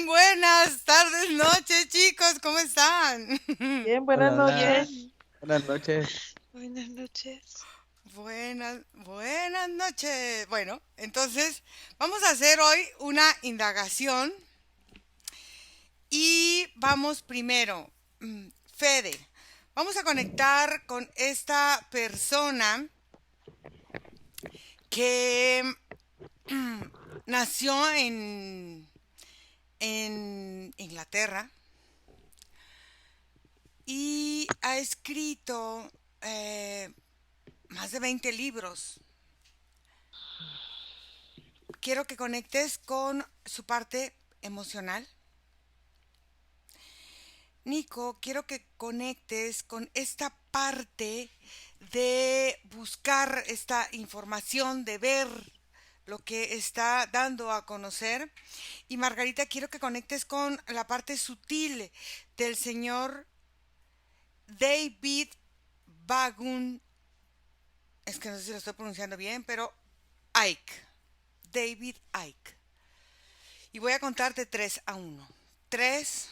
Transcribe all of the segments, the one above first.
Buenas tardes, noches, chicos, ¿cómo están? Bien, buenas Hola, noches. hola. Bien, Buenas noches. buenas noches. Buenas noches. Bueno, entonces vamos a hacer hoy una indagación y vamos primero, Fede, vamos a conectar con esta persona que nació en Inglaterra y ha escrito más de 20 libros. Quiero que conectes con su parte emocional. Nico, quiero que conectes con esta parte de buscar esta información, de ver lo que está dando a conocer. Y Margarita, quiero que conectes con la parte sutil del señor David Bagun. Es que no sé si lo estoy pronunciando bien, pero Icke. David Icke. Y voy a contarte 3 a 1. 3,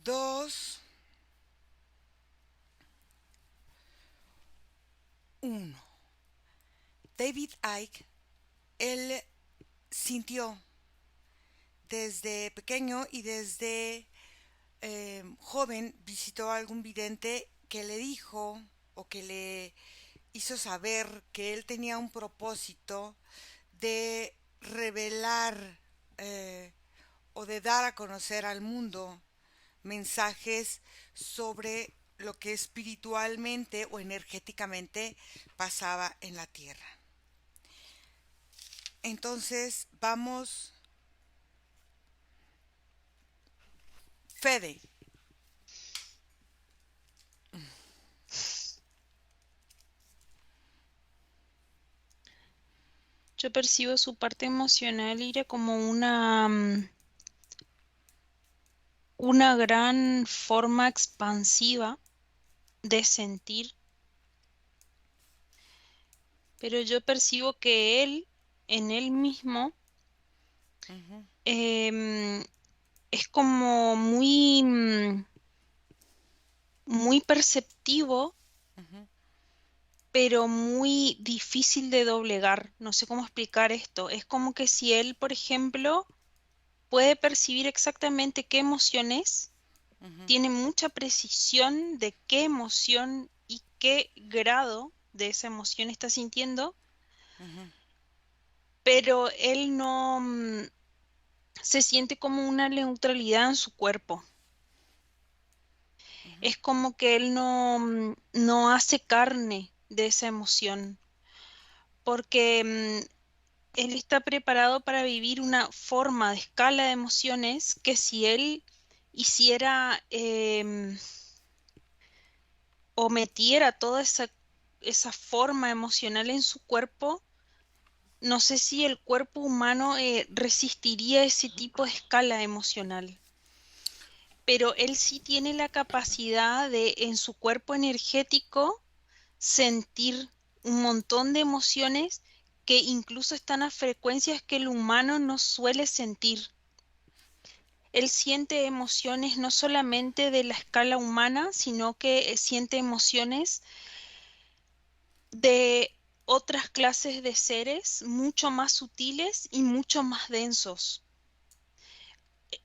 2, 1. David Icke, él sintió desde pequeño y desde joven visitó a algún vidente que le dijo o que le hizo saber que él tenía un propósito de revelar o de dar a conocer al mundo mensajes sobre lo que espiritualmente o energéticamente pasaba en la tierra. Entonces vamos, Fede. Yo percibo su parte emocional, Ira, como una gran forma expansiva de sentir, pero yo percibo que él, en él mismo, Ujú, em, es como muy perceptivo, ujú, pero muy difícil de doblegar. No sé cómo explicar esto. Es como que si él, por ejemplo, puede percibir exactamente qué emoción es, ujú, tiene mucha precisión de qué emoción y qué grado de esa emoción está sintiendo, ujú, pero él no se siente como una neutralidad en su cuerpo. ujú, Es como que él no hace carne de esa emoción, porque él está preparado para vivir una forma de escala de emociones que si él hiciera o metiera toda esa forma emocional en su cuerpo, no sé si el cuerpo humano resistiría ese tipo de escala emocional. Pero él sí tiene la capacidad de en su cuerpo energético sentir un montón de emociones que incluso están a frecuencias que el humano no suele sentir. Él siente emociones no solamente de la escala humana, sino que siente emociones de otras clases de seres mucho más sutiles y mucho más densos.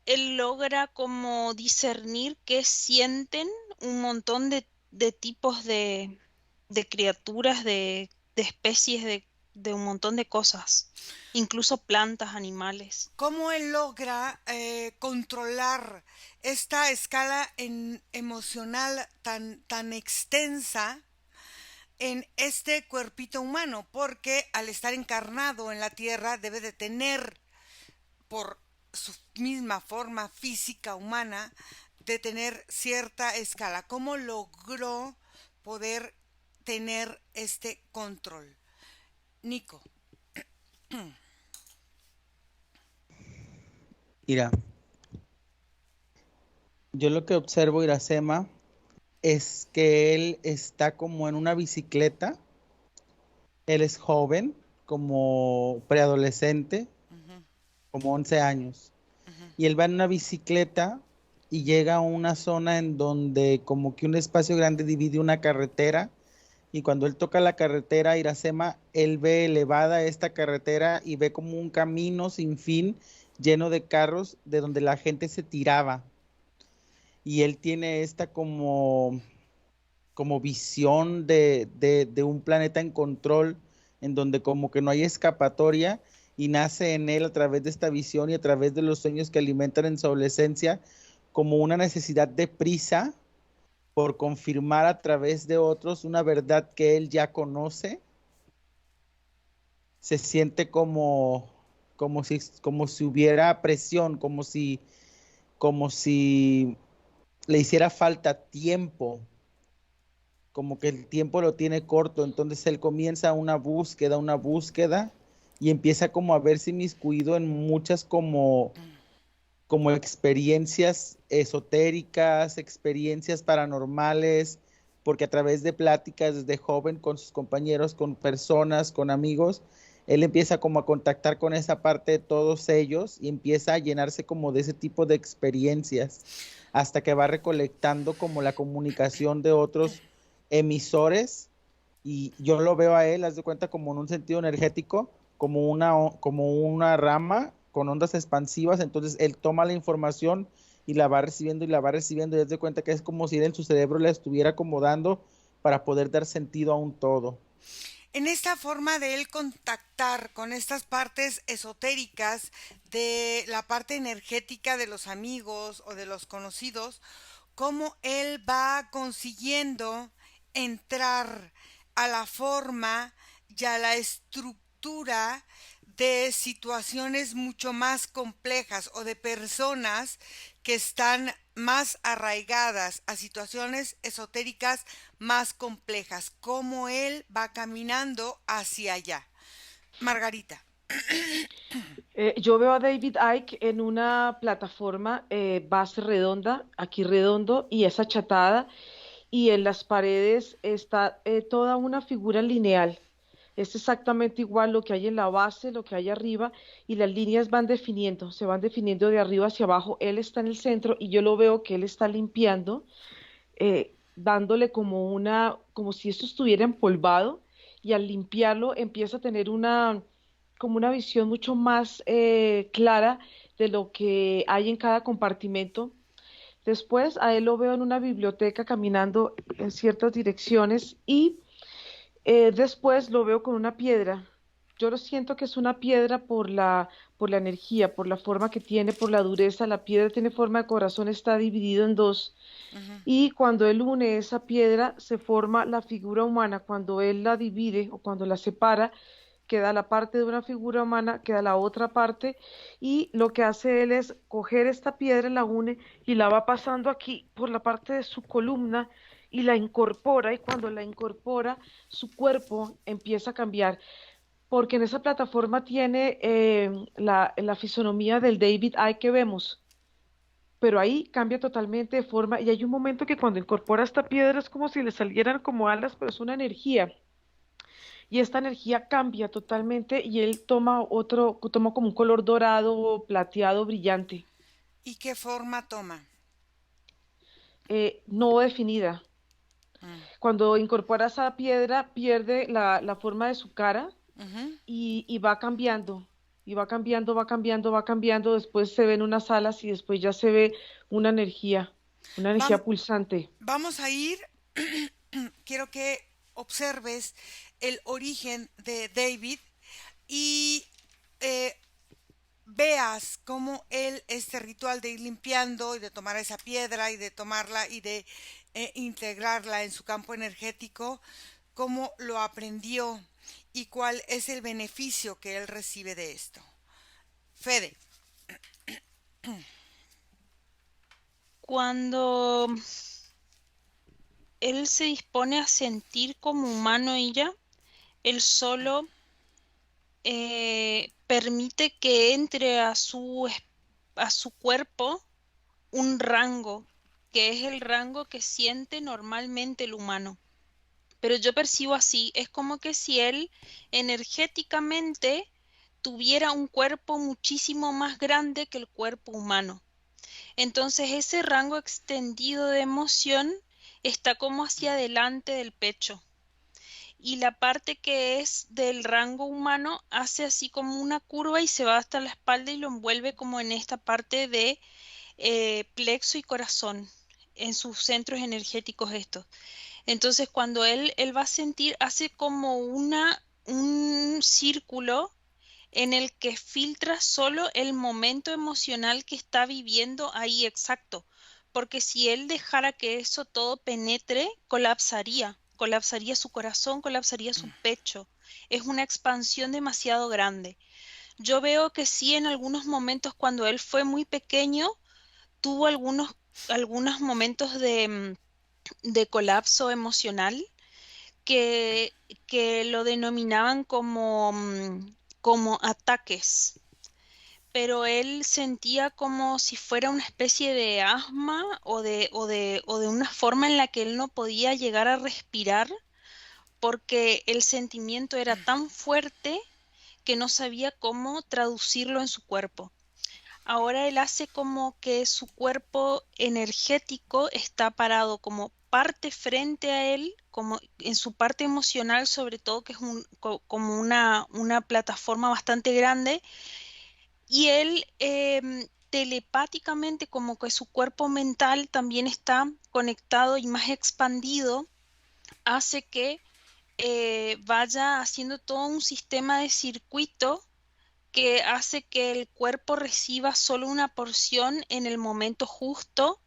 Él logra como discernir qué sienten un montón de tipos de criaturas, de especies, de un montón de cosas, incluso plantas, animales. ¿Cómo él logra controlar esta escala emocional tan extensa en este cuerpito humano? Porque al estar encarnado en la tierra debe de tener, por su misma forma física humana, de tener cierta escala. ¿Cómo logró poder tener este control? Nico. Mira, yo lo que observo, Iracema, es que él está como en una bicicleta. Él es joven, como preadolescente, como 11 años. Y él va en una bicicleta y llega a una zona en donde como que un espacio grande divide una carretera, y cuando él toca la carretera Iracema, él ve elevada esta carretera y ve como un camino sin fin lleno de carros de donde la gente se tiraba. Y él tiene esta como visión de un planeta en control, en donde como que no hay escapatoria, y nace en él a través de esta visión y a través de los sueños que alimentan en su adolescencia, como una necesidad de prisa por confirmar a través de otros una verdad que él ya conoce. Se siente como si hubiera presión, como si le hiciera falta tiempo, como que el tiempo lo tiene corto. Entonces él comienza una búsqueda, y empieza como a verse inmiscuido en muchas como experiencias esotéricas, experiencias paranormales, porque a través de pláticas desde joven con sus compañeros, con personas, con amigos, él empieza como a contactar con esa parte de todos ellos y empieza a llenarse como de ese tipo de experiencias, hasta que va recolectando como la comunicación de otros emisores. Y yo lo veo a él, haz de cuenta, como en un sentido energético, como una rama con ondas expansivas. Entonces él toma la información y la va recibiendo y la va recibiendo, y haz de cuenta que es como si él en su cerebro la estuviera acomodando para poder dar sentido a un todo. En esta forma de él contactar con estas partes esotéricas de la parte energética de los amigos o de los conocidos, cómo él va consiguiendo entrar a la forma y a la estructura de situaciones mucho más complejas o de personas que están más arraigadas a situaciones esotéricas más complejas, cómo él va caminando hacia allá. Margarita. Yo veo a David Icke en una plataforma base redonda, aquí redondo, y es achatada, y en las paredes está toda una figura lineal. Es exactamente igual lo que hay en la base, lo que hay arriba, y las líneas van definiendo, se van definiendo de arriba hacia abajo. Él está en el centro y yo lo veo que él está limpiando, dándole como si esto estuviera empolvado, y al limpiarlo empieza a tener como una visión mucho más clara de lo que hay en cada compartimento. Después a él lo veo en una biblioteca caminando en ciertas direcciones, y después lo veo con una piedra. Yo lo siento que es una piedra por la energía, por la forma que tiene, por la dureza. La piedra tiene forma de corazón, está dividido en dos. Ujú. Y cuando él une esa piedra, se forma la figura humana. Cuando él la divide o cuando la separa, queda la parte de una figura humana, queda la otra parte, y lo que hace él es coger esta piedra, la une y la va pasando aquí por la parte de su columna y la incorpora, y cuando la incorpora, su cuerpo empieza a cambiar, porque en esa plataforma tiene la fisonomía del David Icke que vemos, pero ahí cambia totalmente de forma, y hay un momento que cuando incorpora esta piedra es como si le salieran como alas, pero es una energía, y esta energía cambia totalmente y él toma como un color dorado, plateado, brillante, ¿Y qué forma toma? no definida. Mm. Cuando incorpora esa piedra, pierde la forma de su cara, Ujú. y va cambiando, y va cambiando, va cambiando, va cambiando. Después se ven unas alas y después ya se ve una una energía Vam- pulsante. Vamos a ir, quiero que observes el origen de David y eh, veas cómo él, este ritual de ir limpiando y de tomar esa piedra y de tomarla y de integrarla en su campo energético, cómo lo aprendió y cuál es el beneficio que él recibe de esto. Fede. Cuando él se dispone a sentir como humano ella, él solo permite que entre a su cuerpo un rango, que es el rango que siente normalmente el humano. Pero yo percibo así, es como que si él energéticamente tuviera un cuerpo muchísimo más grande que el cuerpo humano. Entonces ese rango extendido de emoción está como hacia adelante del pecho. Y la parte que es del rango humano hace así como una curva y se va hasta la espalda y lo envuelve como en esta parte de plexo y corazón, en sus centros energéticos estos. Entonces cuando él va a sentir, hace como un círculo en el que filtra solo el momento emocional que está viviendo ahí exacto, porque si él dejara que eso todo penetre, colapsaría su corazón, colapsaría su pecho. Es una expansión demasiado grande. Yo veo que sí, en algunos momentos cuando él fue muy pequeño, tuvo algunos momentos de colapso emocional que, que lo denominaban como ataques, pero él sentía como si fuera una especie de asma o de una forma en la que él no podía llegar a respirar porque el sentimiento era tan fuerte que no sabía cómo traducirlo en su cuerpo. Ahora él hace como que su cuerpo energético está parado como parte frente a él, como en su parte emocional, sobre todo, que es como una plataforma bastante grande, y él telepáticamente, como que su cuerpo mental también está conectado y más expandido, hace que vaya haciendo todo un sistema de circuito que hace que el cuerpo reciba solo una porción en el momento justo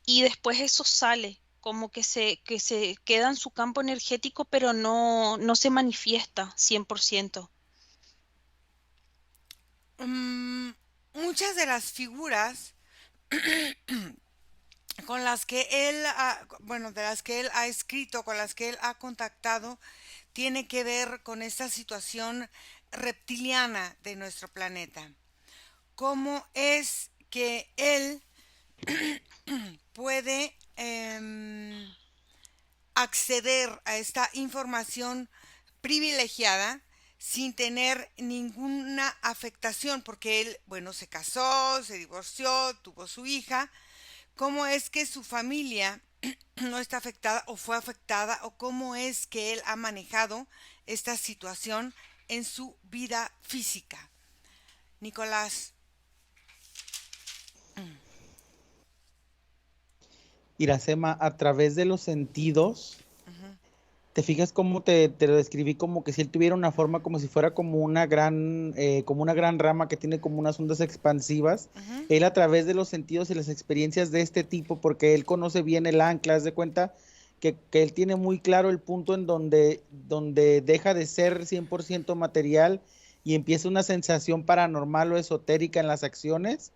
y después eso sale, como que se queda en su campo energético, pero no se manifiesta 100%. Mm, muchas de las figuras con las que él, bueno, de las que él ha escrito, con las que él ha contactado, tiene que ver con esta situación reptiliana de nuestro planeta. ¿Cómo es que él puede acceder a esta información privilegiada sin tener ninguna afectación? Porque él, bueno, se casó, se divorció, tuvo su hija. ¿Cómo es que su familia no está afectada o fue afectada, o cómo es que él ha manejado esta situación en su vida física? Nicolás. Iracema, a través de los sentidos, Ujú, te fijas cómo te lo describí como que si él tuviera una forma como si fuera como una gran rama que tiene como unas ondas expansivas. ujú, Él a través de los sentidos y las experiencias de este tipo, porque él conoce bien el ancla, haz de cuenta que él tiene muy claro el punto en donde deja de ser 100% material y empieza una sensación paranormal o esotérica en las acciones.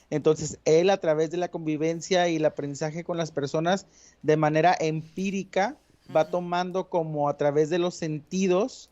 Entonces, él a través de la convivencia y el aprendizaje con las personas de manera empírica va ujú. tomando como a través de los sentidos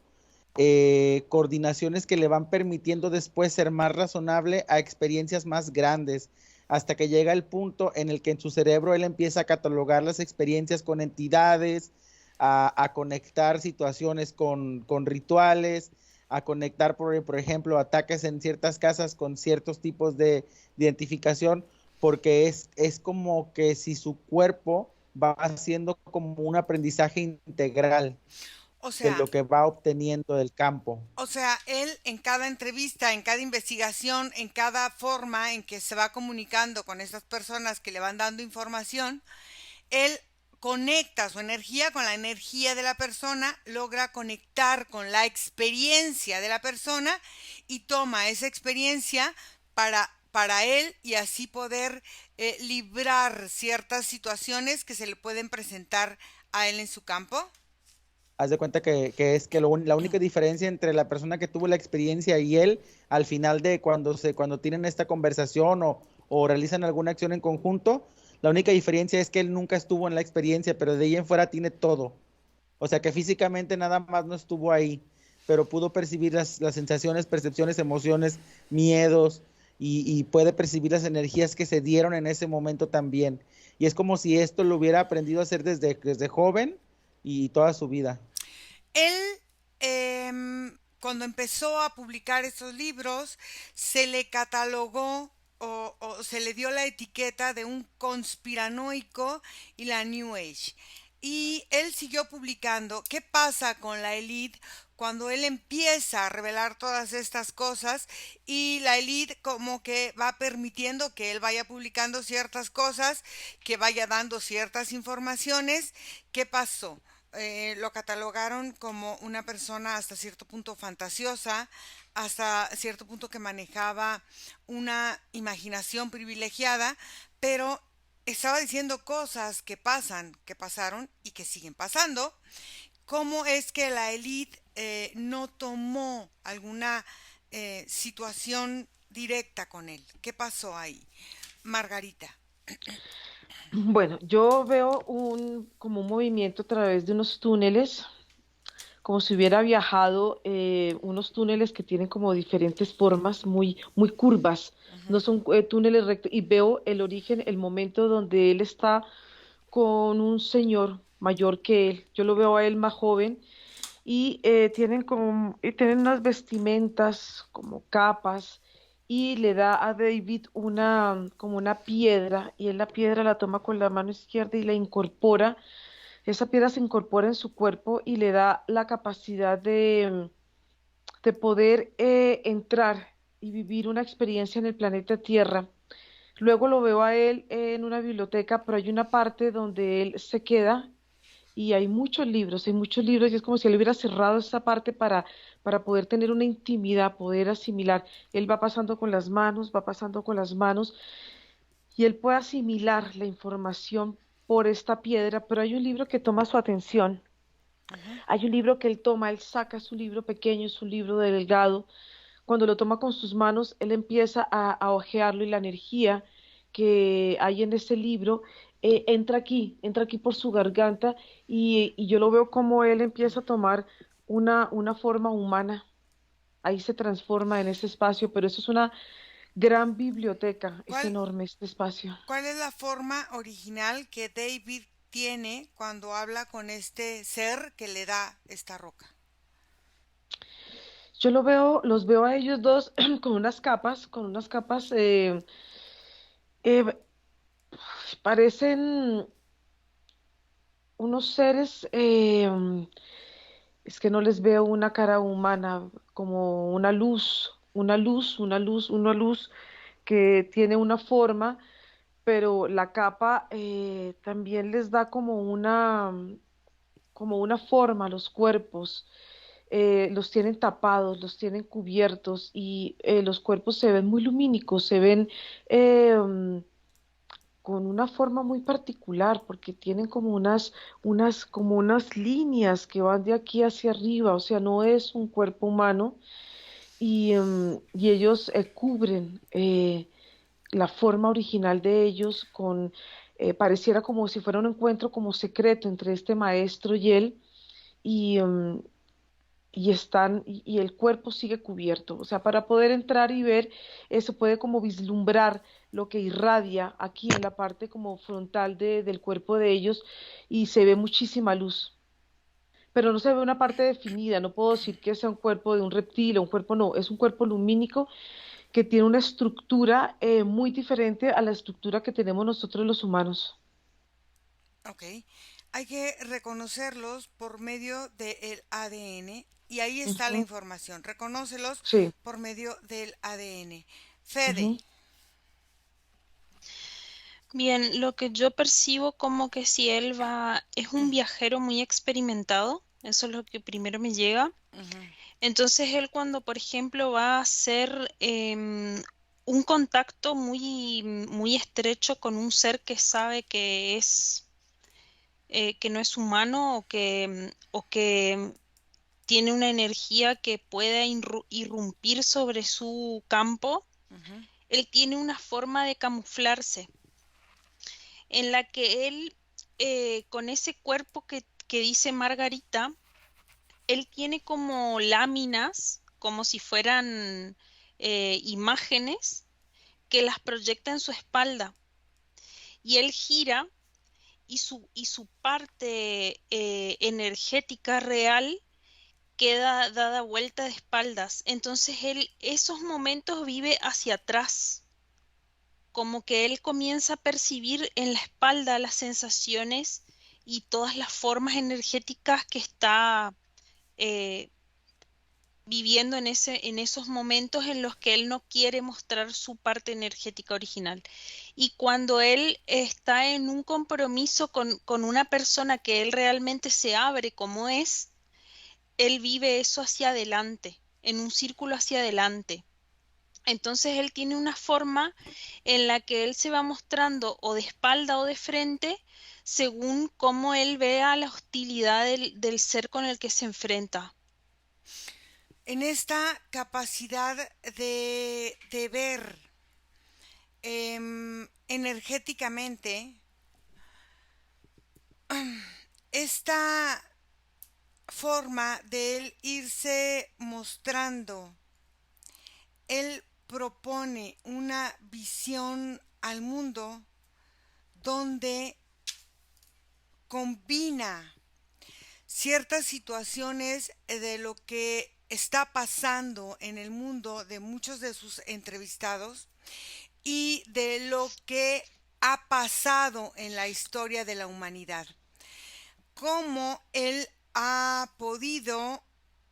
coordinaciones que le van permitiendo después ser más razonable a experiencias más grandes, hasta que llega el punto en el que en su cerebro él empieza a catalogar las experiencias con entidades, a conectar situaciones con rituales, a conectar, por ejemplo, ataques en ciertas casas con ciertos tipos de identificación, porque es como que si su cuerpo va haciendo como un aprendizaje integral O de sea, lo que va obteniendo del campo. él en cada entrevista, en cada investigación, en cada forma en que se va comunicando con estas personas que le van dando información, él conecta su energía con la energía de la persona, logra conectar con la experiencia de la persona y toma esa experiencia para él y así poder librar ciertas situaciones que se le pueden presentar a él en su campo. Haz de cuenta que la única diferencia entre la persona que tuvo la experiencia y él, al final de cuando tienen esta conversación o realizan alguna acción en conjunto, la única diferencia es que él nunca estuvo en la experiencia, pero de ahí en fuera tiene todo. O sea que físicamente nada más no estuvo ahí, pero pudo percibir las sensaciones, percepciones, emociones, miedos y puede percibir las energías que se dieron en ese momento también. Y es como si esto lo hubiera aprendido a hacer desde joven y toda su vida. Él, em, cuando empezó a publicar estos libros, se le catalogó o se le dio la etiqueta de un conspiranoico y la New Age. Y él siguió publicando. ¿Qué pasa con la élite cuando él empieza a revelar todas estas cosas y la élite como que va permitiendo que él vaya publicando ciertas cosas, que vaya dando ciertas informaciones? ¿Qué pasó? Lo catalogaron como una persona hasta cierto punto fantasiosa, hasta cierto punto que manejaba una imaginación privilegiada, pero estaba diciendo cosas que pasan, que pasaron y que siguen pasando. ¿Cómo es que la élite no tomó alguna situación directa con él? ¿Qué pasó ahí? Margarita. Bueno, yo veo como un movimiento a través de unos túneles, como si hubiera viajado unos túneles que tienen como diferentes formas, muy curvas, no Ujú. son túneles rectos, y veo el origen, el momento donde él está con un señor mayor que él. Yo lo veo a él más joven y tienen unas vestimentas como capas y le da a David como una piedra y él la piedra la toma con la mano izquierda y la incorpora. Esa piedra se incorpora en su cuerpo y le da la capacidad de poder entrar y vivir una experiencia en el planeta Tierra. Luego lo veo a él en una biblioteca, pero hay una parte donde él se queda y hay muchos libros, y es como si él hubiera cerrado esa parte para poder tener una intimidad, poder asimilar. Él va pasando con las manos, va pasando con las manos, y él puede asimilar la información por esta piedra, pero hay un libro que toma su atención. Ujú. Hay un libro que él toma, él saca, es un libro pequeño, es un libro delgado. Cuando lo toma con sus manos, él empieza a hojearlo y la energía que hay en ese libro entra aquí por su garganta y yo lo veo como él empieza a tomar una forma humana. Ahí se transforma en ese espacio, pero eso es una gran biblioteca, es ¿Cuál, enorme este espacio. ¿Cuál es la forma original que David tiene cuando habla con este ser que le da esta roca? Yo lo veo, los veo a ellos dos con unas capas, eh, parecen unos seres, es que no les veo una cara humana, como una luz que tiene una forma, pero la capa también les da como una forma a los cuerpos. Los tienen tapados, los tienen cubiertos y los cuerpos se ven muy lumínicos, se ven con una forma muy particular, porque tienen como como unas líneas que van de aquí hacia arriba, o sea, no es un cuerpo humano, y ellos cubren la forma original de ellos pareciera como si fuera un encuentro como secreto entre este maestro y él, y, em, y el cuerpo sigue cubierto. O sea, para poder entrar y ver, eso puede como vislumbrar lo que irradia aquí en la parte como frontal del cuerpo de ellos y se ve muchísima luz. Pero no se ve una parte definida, no puedo decir que sea un cuerpo de un reptil o un cuerpo, no, es un cuerpo lumínico que tiene una estructura muy diferente a la estructura que tenemos nosotros los humanos. Ok. Hay que reconocerlos por medio del ADN y ahí está la Ujú, información. Reconócelos sí, por medio del ADN. Fede. ujú, Bien, lo que yo percibo como que si él va, es un viajero muy experimentado, eso es lo que primero me llega. Ujú. Entonces él cuando, por ejemplo, va a hacer un contacto muy estrecho con un ser que sabe que no es humano o que tiene una energía que pueda irrumpir sobre su campo, Ujú. él tiene una forma de camuflarse en la que él, con ese cuerpo que dice Margarita, él tiene como láminas, como si fueran imágenes, que las proyecta en su espalda. Y él gira y su parte energética real queda dada vuelta de espaldas. Entonces él esos momentos vive hacia atrás, como que él comienza a percibir en la espalda las sensaciones y todas las formas energéticas que está eh, viviendo en esos momentos en los que él no quiere mostrar su parte energética original. Y cuando él está en un compromiso con una persona que él realmente se abre como es, él vive eso hacia adelante, en un círculo hacia adelante. Entonces él tiene una forma en la que él se va mostrando o de espalda o de frente según cómo él vea la hostilidad del ser con el que se enfrenta. En esta capacidad de ver energéticamente, esta forma de él irse mostrando, él propone una visión al mundo donde combina ciertas situaciones de lo que está pasando en el mundo de muchos de sus entrevistados y de lo que ha pasado en la historia de la humanidad. Cómo él ha podido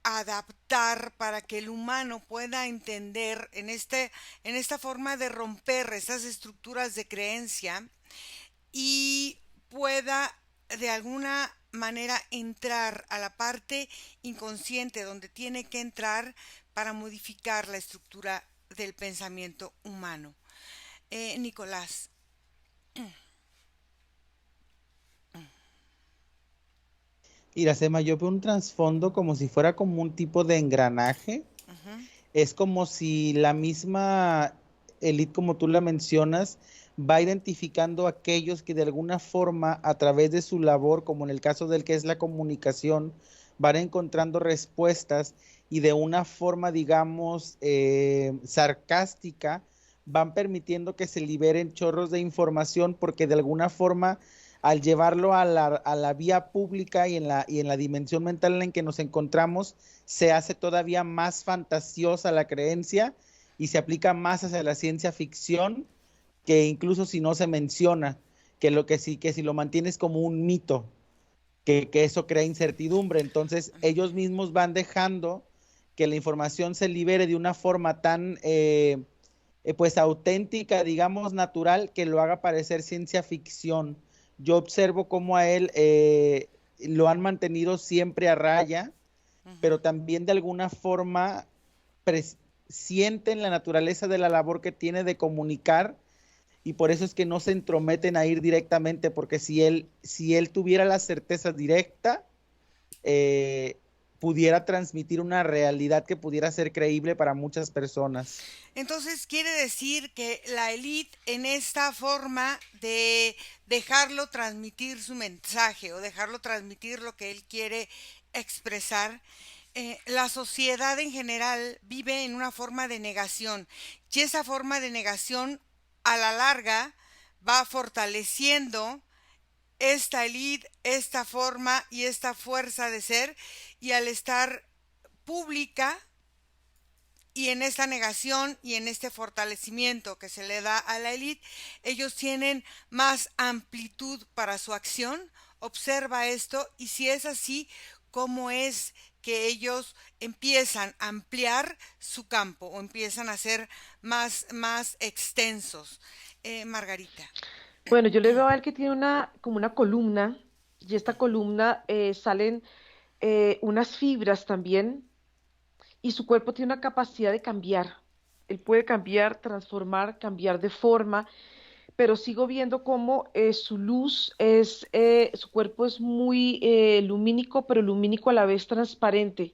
adaptar para que el humano pueda entender en esta forma de romper estas estructuras de creencia y pueda de alguna manera entrar a la parte inconsciente donde tiene que entrar para modificar la estructura del pensamiento humano. Nicolás. Iracema, yo veo un trasfondo como si fuera como un tipo de engranaje. Uh-huh. Es como si la misma élite, como tú la mencionas, va identificando a aquellos que de alguna forma, a través de su labor, como en el caso del que es la comunicación, van encontrando respuestas y de una forma, digamos, sarcástica, van permitiendo que se liberen chorros de información porque de alguna forma, al llevarlo a la vía pública y en la dimensión mental en que nos encontramos, se hace todavía más fantasiosa la creencia y se aplica más hacia la ciencia ficción, que incluso si no se menciona, que si lo mantienes como un mito, que eso crea incertidumbre. Entonces ellos mismos van dejando que la información se libere de una forma tan pues auténtica, digamos natural, que lo haga parecer ciencia ficción. Yo observo cómo a él lo han mantenido siempre a raya, Uh-huh. pero también de alguna forma sienten la naturaleza de la labor que tiene de comunicar, y por eso es que no se entrometen a ir directamente, porque si él tuviera la certeza directa, pudiera transmitir una realidad que pudiera ser creíble para muchas personas. Entonces quiere decir que la élite en esta forma de dejarlo transmitir su mensaje o dejarlo transmitir lo que él quiere expresar, la sociedad en general vive en una forma de negación y esa forma de negación a la larga va fortaleciendo esta élite, esta forma y esta fuerza de ser, y al estar pública y en esta negación y en este fortalecimiento que se le da a la élite, ellos tienen más amplitud para su acción. Observa esto y si es así, ¿cómo es que ellos empiezan a ampliar su campo o empiezan a ser más extensos? Margarita. Bueno, yo le veo a él que tiene como una columna, y esta columna salen unas fibras también, y su cuerpo tiene una capacidad de cambiar. Él puede cambiar, transformar, cambiar de forma, pero sigo viendo cómo su cuerpo es muy lumínico, pero lumínico a la vez transparente.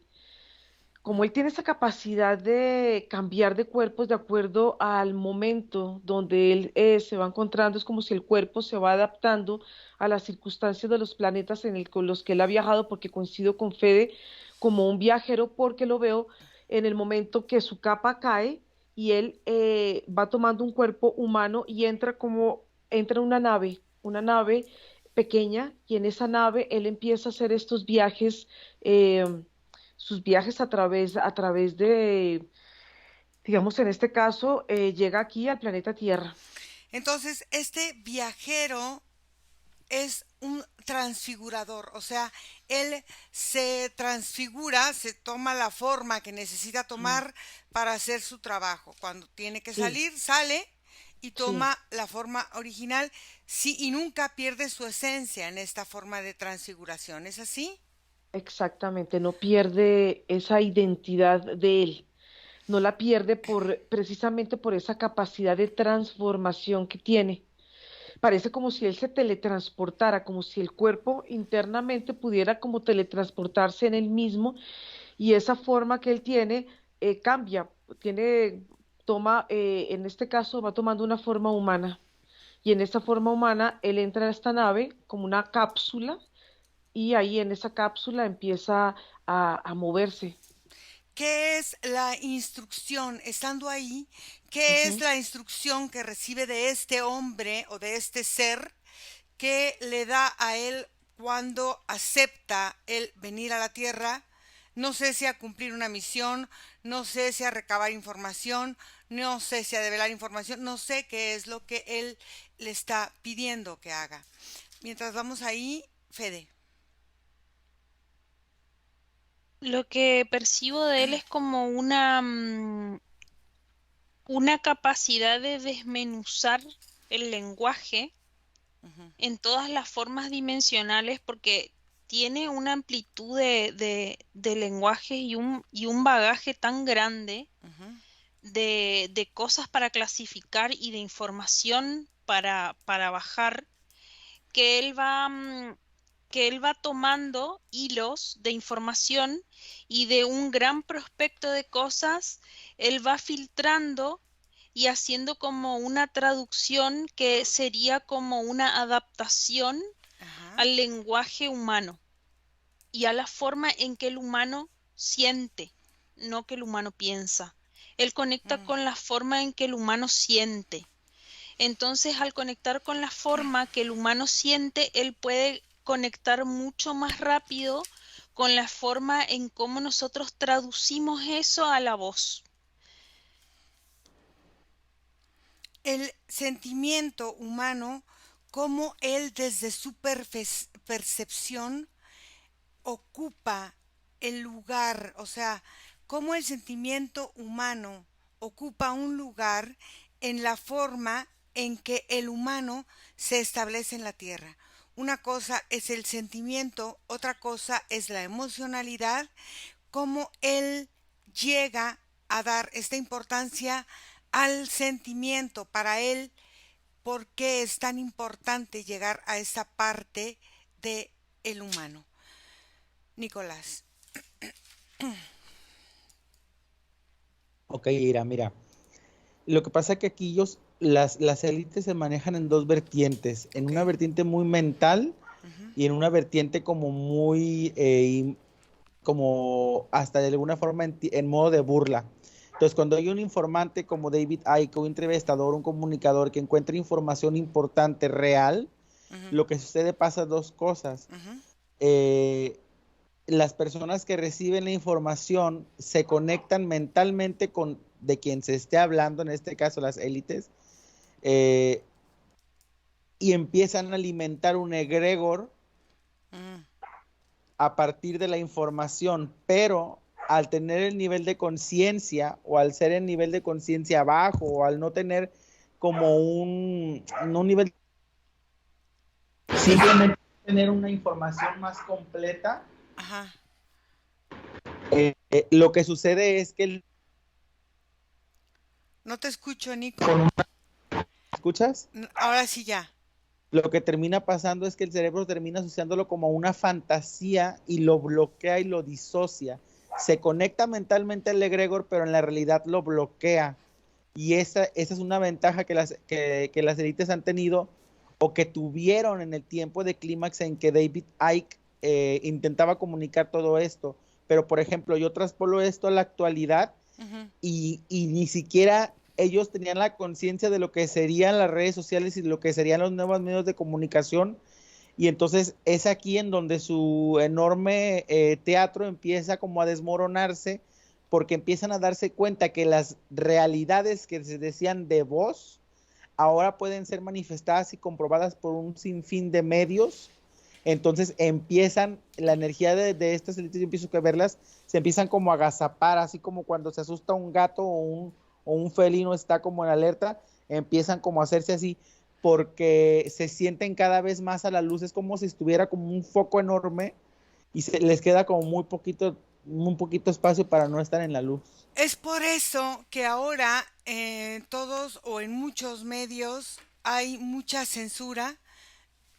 Como él tiene esa capacidad de cambiar de cuerpos de acuerdo al momento donde él se va encontrando, es como si el cuerpo se va adaptando a las circunstancias de los planetas con los que él ha viajado, porque coincido con Fede como un viajero, porque lo veo en el momento que su capa cae y él va tomando un cuerpo humano y entra en una nave pequeña, y en esa nave él empieza a hacer estos viajes. sus viajes a través de, digamos, en este caso, llega aquí al planeta Tierra. Entonces, este viajero es un transfigurador, o sea, él se transfigura, se toma la forma que necesita Mm, tomar para hacer su trabajo. Cuando tiene que sí, salir, sale y sí. toma la forma original, sí, y nunca pierde su esencia en esta forma de transfiguración. ¿Es así? Exactamente, no pierde esa identidad de él, no la pierde precisamente por esa capacidad de transformación que tiene. Parece como si él se teletransportara, como si el cuerpo internamente pudiera como teletransportarse en él mismo y esa forma que él tiene cambia, toma, en este caso va tomando una forma humana y en esta forma humana él entra a esta nave como una cápsula y ahí en esa cápsula empieza a moverse. ¿Qué es la instrucción, estando ahí, qué es Ujú. la instrucción que recibe de este hombre o de este ser que le da a él cuando acepta el venir a la tierra? No sé si a cumplir una misión, no sé si a recabar información, no sé si a develar información, no sé qué es lo que él le está pidiendo que haga. Mientras vamos ahí, Fede. Lo que percibo de él es como una capacidad de desmenuzar el lenguaje Ujú, en todas las formas dimensionales porque tiene una amplitud de lenguaje y un bagaje tan grande ujú, de cosas para clasificar y de información para bajar que que él va tomando hilos de información y de un gran prospecto de cosas, él va filtrando y haciendo como una traducción que sería como una adaptación ajá, al lenguaje humano y a la forma en que el humano siente, no que el humano piensa. Él conecta mm. con la forma en que el humano siente. Entonces, al conectar con la forma que el humano siente, él puede conectar mucho más rápido con la forma en cómo nosotros traducimos eso a la voz. El sentimiento humano, como él desde su percepción ocupa el lugar, o sea, cómo el sentimiento humano ocupa un lugar en la forma en que el humano se establece en la tierra. Una cosa es el sentimiento, otra cosa es la emocionalidad, cómo él llega a dar esta importancia al sentimiento para él, por qué es tan importante llegar a esa parte de el humano. Nicolás. Ok, Ira, mira. Lo que pasa es que aquí las élites se manejan en dos vertientes, en Ok. una vertiente muy mental Ujú, y en una vertiente como muy, como hasta de alguna forma en modo de burla. Entonces, cuando hay un informante como David Icke, un entrevistador, un comunicador que encuentra información importante, real, ujú, lo que sucede pasa dos cosas. ujú, Eh, las personas que reciben la información se conectan mentalmente con de quien se esté hablando, en este caso las élites, eh, y empiezan a alimentar un egregor ujú. a partir de la información, pero al tener el nivel de conciencia o al ser el nivel de conciencia bajo o al no tener como un nivel, simplemente tener una información más completa, Ajá. lo que sucede es que, No te escucho, Nico. ¿escuchas? Ahora sí ya. Lo que termina pasando es que el cerebro termina asociándolo como una fantasía y lo bloquea y lo disocia. Se conecta mentalmente al egregor, pero en la realidad lo bloquea. Y esa es una ventaja que las élites han tenido o que tuvieron en el tiempo de clímax en que David Icke intentaba comunicar todo esto. Pero, por ejemplo, yo traspolo esto a la actualidad Ujú, y ni siquiera ellos tenían la conciencia de lo que serían las redes sociales y lo que serían los nuevos medios de comunicación Y entonces es aquí en donde su enorme teatro empieza como a desmoronarse, porque empiezan a darse cuenta que las realidades que se decían de voz ahora pueden ser manifestadas y comprobadas por un sinfín de medios. Entonces empiezan, la energía de estas élites, yo empiezo a verlas, se empiezan como a agazapar, así como cuando se asusta un gato o un felino está como en alerta, empiezan como a hacerse así, porque se sienten cada vez más a la luz, es como si estuviera como un foco enorme y se les queda como muy poquito espacio para no estar en la luz. Es por eso que ahora todos o en muchos medios hay mucha censura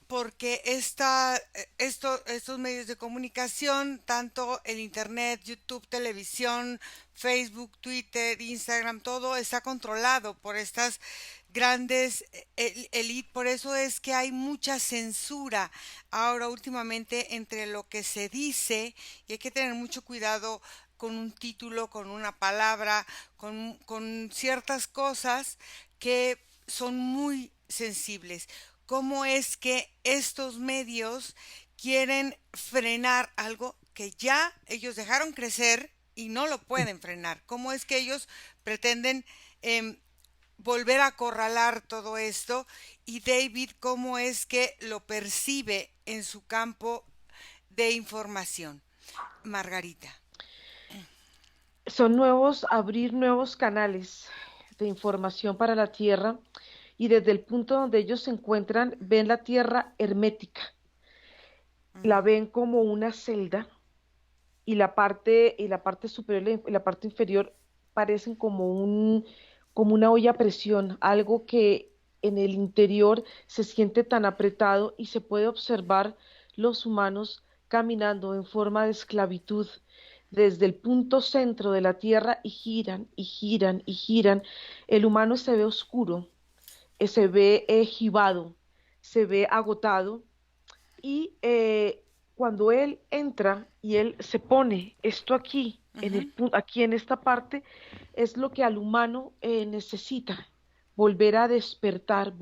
porque estos medios de comunicación, tanto el Internet, YouTube, televisión, Facebook, Twitter, Instagram, todo está controlado por estas grandes elite. Por eso es que hay mucha censura ahora últimamente entre lo que se dice y hay que tener mucho cuidado con un título, con una palabra, con ciertas cosas que son muy sensibles. ¿Cómo es que estos medios quieren frenar algo que ya ellos dejaron crecer y no lo pueden frenar? ¿Cómo es que ellos pretenden em, volver a acorralar todo esto? Y David, ¿cómo es que lo percibe en su campo de información? Margarita. Son nuevos, abrir nuevos canales de información para la Tierra y desde el punto donde ellos se encuentran, ven la Tierra hermética, la Ujú. ven como una celda y la parte superior y la parte inferior parecen como una olla a presión, algo que en el interior se siente tan apretado y se puede observar los humanos caminando en forma de esclavitud desde el punto centro de la Tierra y giran y giran y giran. El humano se ve oscuro, se ve jibado, se ve agotado y cuando él entra y él se pone esto aquí, Ujú. aquí en esta parte, es lo que al humano necesita, volver a despertar,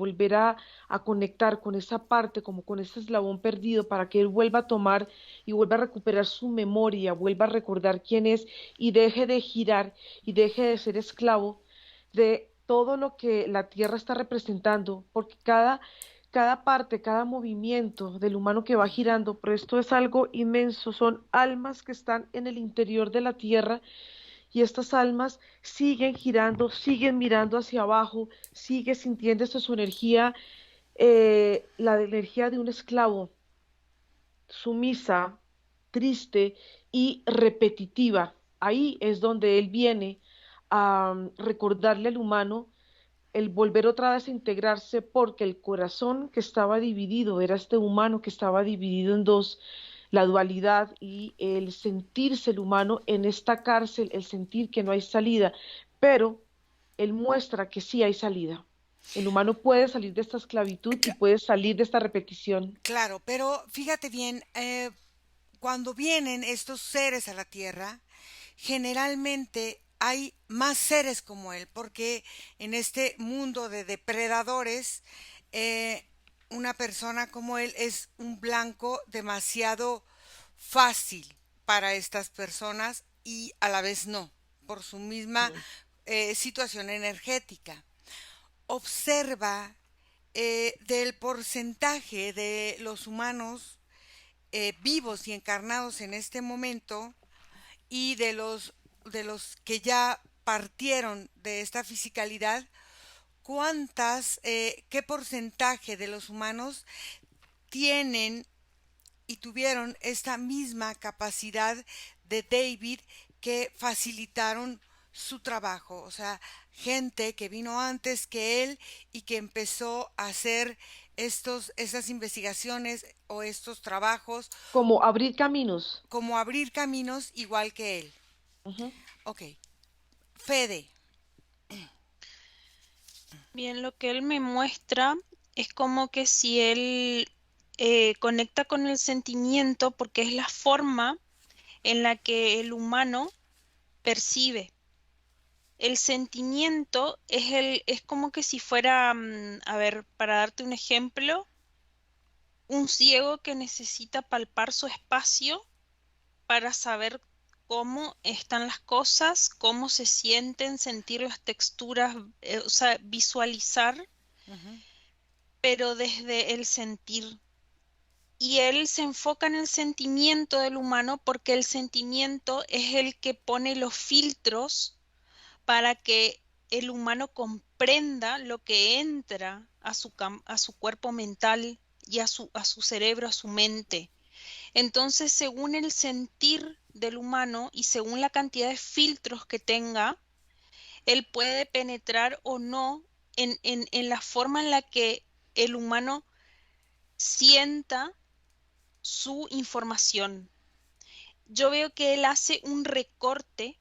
a conectar con esa parte, como con ese eslabón perdido, para que él vuelva a tomar y vuelva a recuperar su memoria, vuelva a recordar quién es y deje de girar y deje de ser esclavo de todo lo que la tierra está representando, porque cada parte, cada movimiento del humano que va girando, pero esto es algo inmenso, son almas que están en el interior de la tierra y estas almas siguen girando, siguen mirando hacia abajo, sigue sintiéndose su energía, la energía de un esclavo, sumisa, triste y repetitiva. Ahí es donde él viene a recordarle al humano el volver otra vez a integrarse porque el corazón que estaba dividido era este humano que estaba dividido en dos, la dualidad y el sentirse el humano en esta cárcel, el sentir que no hay salida, pero él muestra que sí hay salida. El humano puede salir de esta esclavitud y puede salir de esta repetición. Claro, pero fíjate bien, cuando vienen estos seres a la Tierra, generalmente hay más seres como él, porque en este mundo de depredadores, eh, una persona como él es un blanco demasiado fácil para estas personas y a la vez no, por su misma situación energética. Observa del porcentaje de los humanos vivos y encarnados en este momento y de los que ya partieron de esta fisicalidad, qué porcentaje de los humanos tienen y tuvieron esta misma capacidad de David que facilitaron su trabajo, o sea, gente que vino antes que él y que empezó a hacer estas investigaciones o estos trabajos Como abrir caminos. como abrir caminos igual que él. Ujú. Ok, Fede. Bien, lo que él me muestra es como que si él conecta con el sentimiento, porque es la forma en la que el humano percibe. El sentimiento es como que si fuera, a ver, para darte un ejemplo, un ciego que necesita palpar su espacio para saber cómo están las cosas, cómo se sienten, sentir las texturas, o sea, visualizar, Ujú. pero desde el sentir. Y él se enfoca en el sentimiento del humano porque el sentimiento es el que pone los filtros para que el humano comprenda lo que entra a su cuerpo mental y a su cerebro, a su mente. Entonces, según el sentir del humano y según la cantidad de filtros que tenga, él puede penetrar o no en la forma en la que el humano sienta su información. Yo veo que él hace un recorte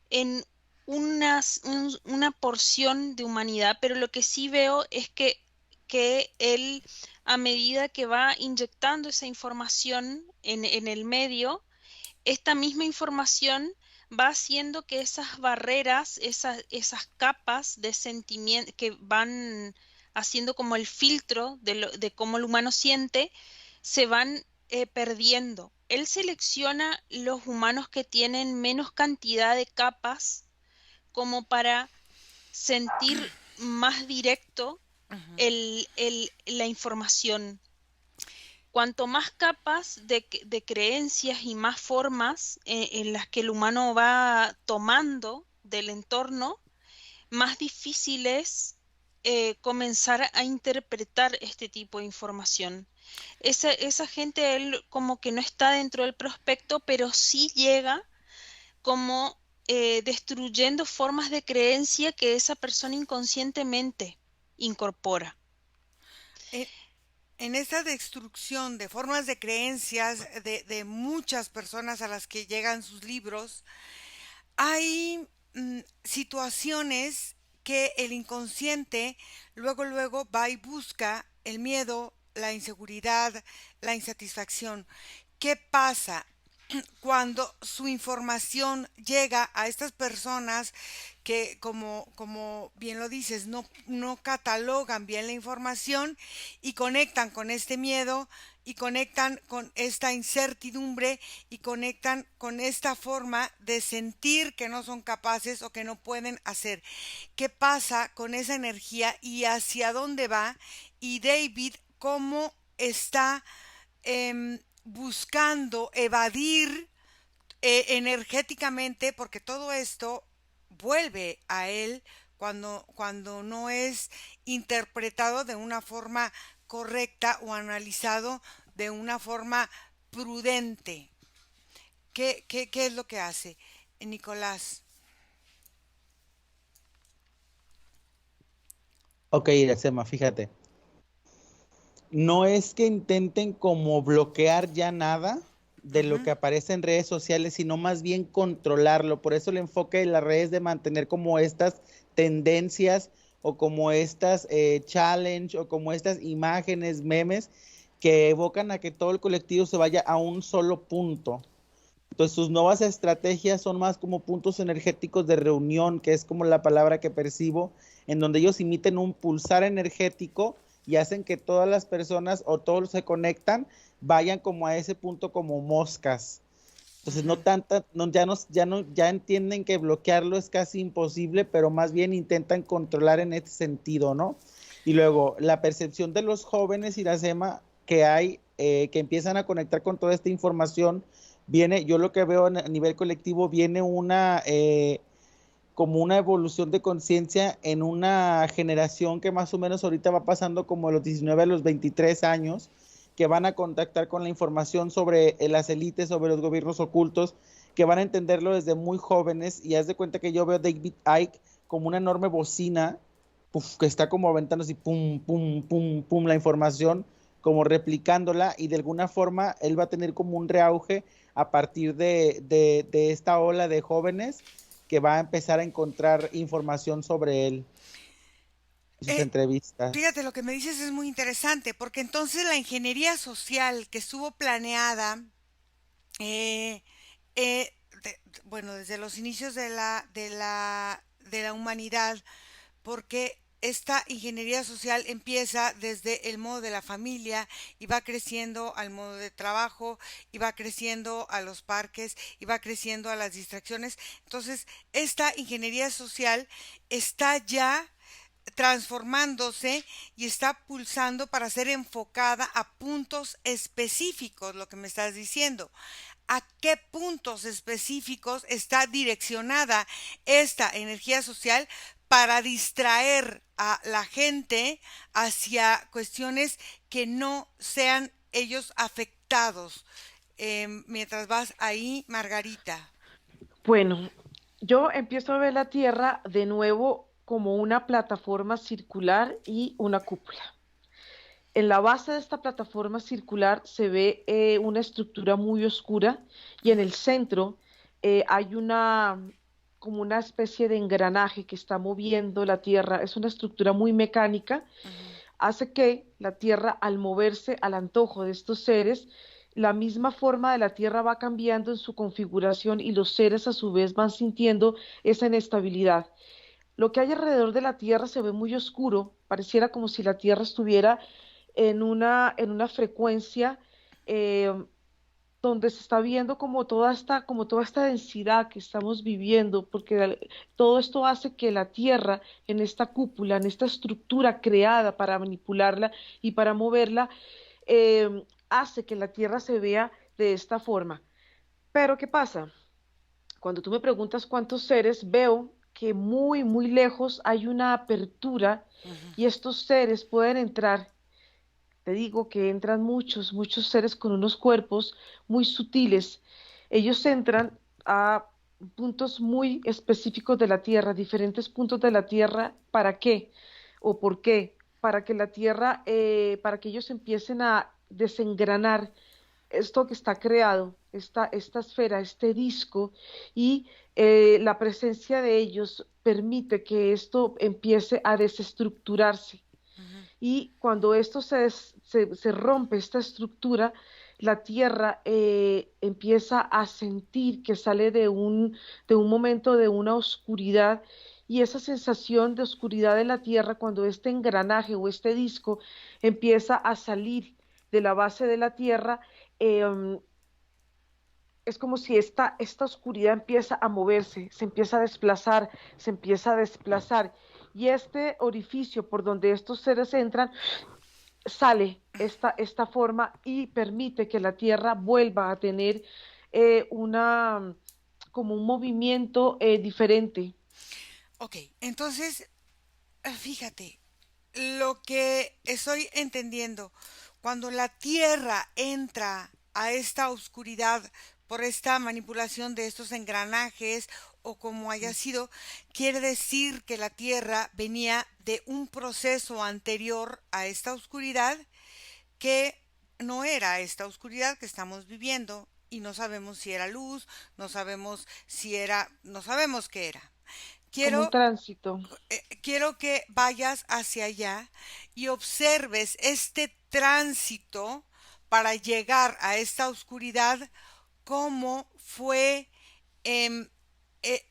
en una porción de humanidad, pero lo que sí veo es que él, a medida que va inyectando esa información en el medio, esta misma información va haciendo que esas barreras, esas capas de sentimiento que van haciendo como el filtro de cómo el humano siente, se van perdiendo. Él selecciona los humanos que tienen menos cantidad de capas como para sentir más directo la información. Cuanto más capas de creencias y más formas en las que el humano va tomando del entorno, más difícil es comenzar a interpretar este tipo de información. Esa gente, él como que no está dentro del prospecto, pero sí llega como destruyendo formas de creencia que esa persona inconscientemente incorpora. En, en esta destrucción de formas de creencias de muchas personas a las que llegan sus libros, hay situaciones que el inconsciente luego va y busca el miedo, la inseguridad, la insatisfacción. ¿Qué pasa cuando su información llega a estas personas que, como bien lo dices, no catalogan bien la información y conectan con este miedo y conectan con esta incertidumbre y conectan con esta forma de sentir que no son capaces o que no pueden hacer? ¿Qué pasa con esa energía y hacia dónde va? Y David, ¿cómo está buscando evadir energéticamente? Porque todo esto vuelve a él cuando no es interpretado de una forma correcta o analizado de una forma prudente. ¿Qué es lo que hace Nicolás? Ok, Iracema, fíjate. No es que intenten como bloquear ya nada de lo Ujú, que aparece en redes sociales, sino más bien controlarlo. Por eso el enfoque de las redes de mantener como estas tendencias o como estas challenge o como estas imágenes, memes que evocan a que todo el colectivo se vaya a un solo punto. Entonces sus nuevas estrategias son más como puntos energéticos de reunión, que es como la palabra que percibo, en donde ellos imiten un pulsar energético y hacen que todas las personas o todos los que se conectan vayan como a ese punto como moscas. Entonces ujú. no tanta, no, ya entienden que bloquearlo es casi imposible, pero más bien intentan controlar en este sentido, ¿no? Y luego la percepción de los jóvenes, Iracema, que hay, que empiezan a conectar con toda esta información, viene, yo lo que veo a nivel colectivo, viene como una evolución de conciencia en una generación que más o menos ahorita va pasando como de los 19 a los 23 años, que van a contactar con la información sobre las élites, sobre los gobiernos ocultos, que van a entenderlo desde muy jóvenes. Y haz de cuenta que yo veo a David Icke como una enorme bocina, puf, que está como aventando así, pum, pum, pum, pum, la información, como replicándola, y de alguna forma él va a tener como un reauge a partir de esta ola de jóvenes que va a empezar a encontrar información sobre él en sus Eh, entrevistas. Fíjate, lo que me dices es muy interesante, porque entonces la ingeniería social que estuvo planeada, eh, bueno, desde los inicios de la humanidad, porque esta ingeniería social empieza desde el modo de la familia y va creciendo al modo de trabajo y va creciendo a los parques y va creciendo a las distracciones. Entonces, esta ingeniería social está ya transformándose y está pulsando para ser enfocada a puntos específicos, lo que me estás diciendo. ¿A qué puntos específicos está direccionada esta energía social para distraer a la gente hacia cuestiones que no sean ellos afectados? Mientras vas ahí, Margarita. Bueno, yo empiezo a ver la Tierra de nuevo como una plataforma circular y una cúpula. En la base de esta plataforma circular se ve una estructura muy oscura y en el centro hay como una especie de engranaje que está moviendo la Tierra. Es una estructura muy mecánica, Ujú, hace que la Tierra, al moverse al antojo de estos seres, la misma forma de la Tierra va cambiando en su configuración y los seres a su vez van sintiendo esa inestabilidad. Lo que hay alrededor de la Tierra se ve muy oscuro, pareciera como si la Tierra estuviera en una frecuencia eh, donde se está viendo como toda esta densidad que estamos viviendo, porque todo esto hace que la Tierra, en esta cúpula, en esta estructura creada para manipularla y para moverla, hace que la Tierra se vea de esta forma. Pero ¿qué pasa? Cuando tú me preguntas cuántos seres, veo que muy lejos hay una apertura ujú. y estos seres pueden entrar. Te digo que entran muchos seres con unos cuerpos muy sutiles. Ellos entran a puntos muy específicos de la Tierra, diferentes puntos de la Tierra. ¿Para qué? ¿O por qué? Para que la Tierra, para que ellos empiecen a desengranar esto que está creado, esta esfera, este disco, y la presencia de ellos permite que esto empiece a desestructurarse. Y cuando esto se rompe, esta estructura, la Tierra empieza a sentir que sale de un momento de una oscuridad y esa sensación de oscuridad de la Tierra, cuando este engranaje o este disco empieza a salir de la base de la Tierra, eh, es como si esta oscuridad empieza a moverse, se empieza a desplazar, se empieza a desplazar. Y este orificio por donde estos seres entran sale esta forma y permite que la Tierra vuelva a tener una como un movimiento diferente. Ok, entonces, fíjate, lo que estoy entendiendo, cuando la Tierra entra a esta oscuridad por esta manipulación de estos engranajes o como haya sido, quiere decir que la Tierra venía de un proceso anterior a esta oscuridad que no era esta oscuridad que estamos viviendo y no sabemos si era luz, no sabemos si era, no sabemos qué era. Como un Quiero tránsito. quiero que vayas hacia allá y observes este tránsito para llegar a esta oscuridad, cómo fue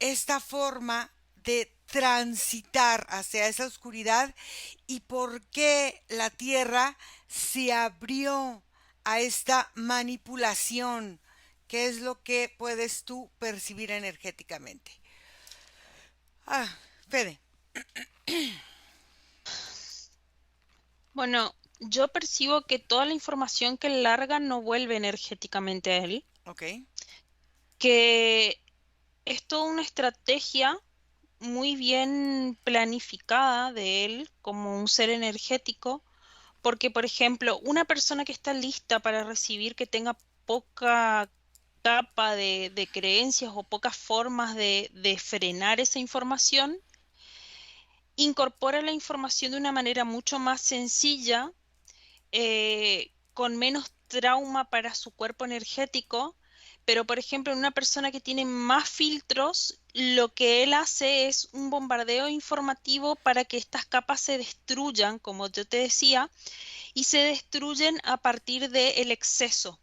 esta forma de transitar hacia esa oscuridad y por qué la Tierra se abrió a esta manipulación. ¿Qué es lo que puedes tú percibir energéticamente? Ah, Fede. Bueno, yo percibo que toda la información que larga no vuelve energéticamente a él, Ok. que es toda una estrategia muy bien planificada de él como un ser energético, porque, por ejemplo, una persona que está lista para recibir, que tenga poca capa de creencias o pocas formas de frenar esa información, incorpora la información de una manera mucho más sencilla, con menos trauma para su cuerpo energético, pero por ejemplo, en una persona que tiene más filtros, lo que él hace es un bombardeo informativo para que estas capas se destruyan, como yo te decía, y se destruyen a partir del exceso.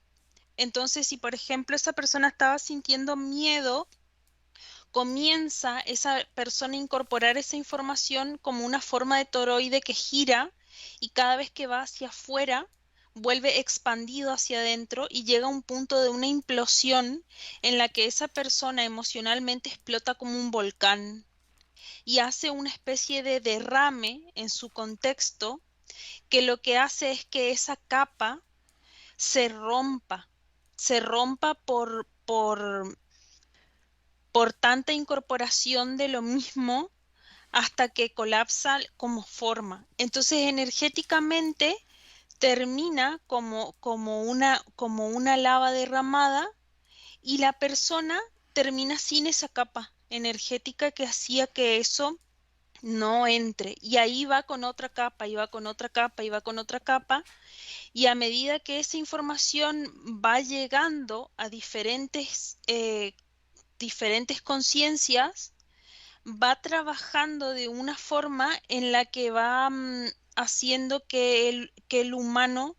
Entonces, si por ejemplo esa persona estaba sintiendo miedo, comienza esa persona a incorporar esa información como una forma de toroide que gira y cada vez que va hacia afuera vuelve expandido hacia adentro y llega a un punto de una implosión en la que esa persona emocionalmente explota como un volcán y hace una especie de derrame en su contexto que lo que hace es que esa capa se rompa, se rompa por tanta incorporación de lo mismo hasta que colapsa como forma. Entonces, energéticamente termina como una lava derramada y la persona termina sin esa capa energética que hacía que eso no entre. Y ahí va con otra capa, y va con otra capa, y va con otra capa. Y a medida que esa información va llegando a diferentes conciencias, va trabajando de una forma en la que va haciendo que el humano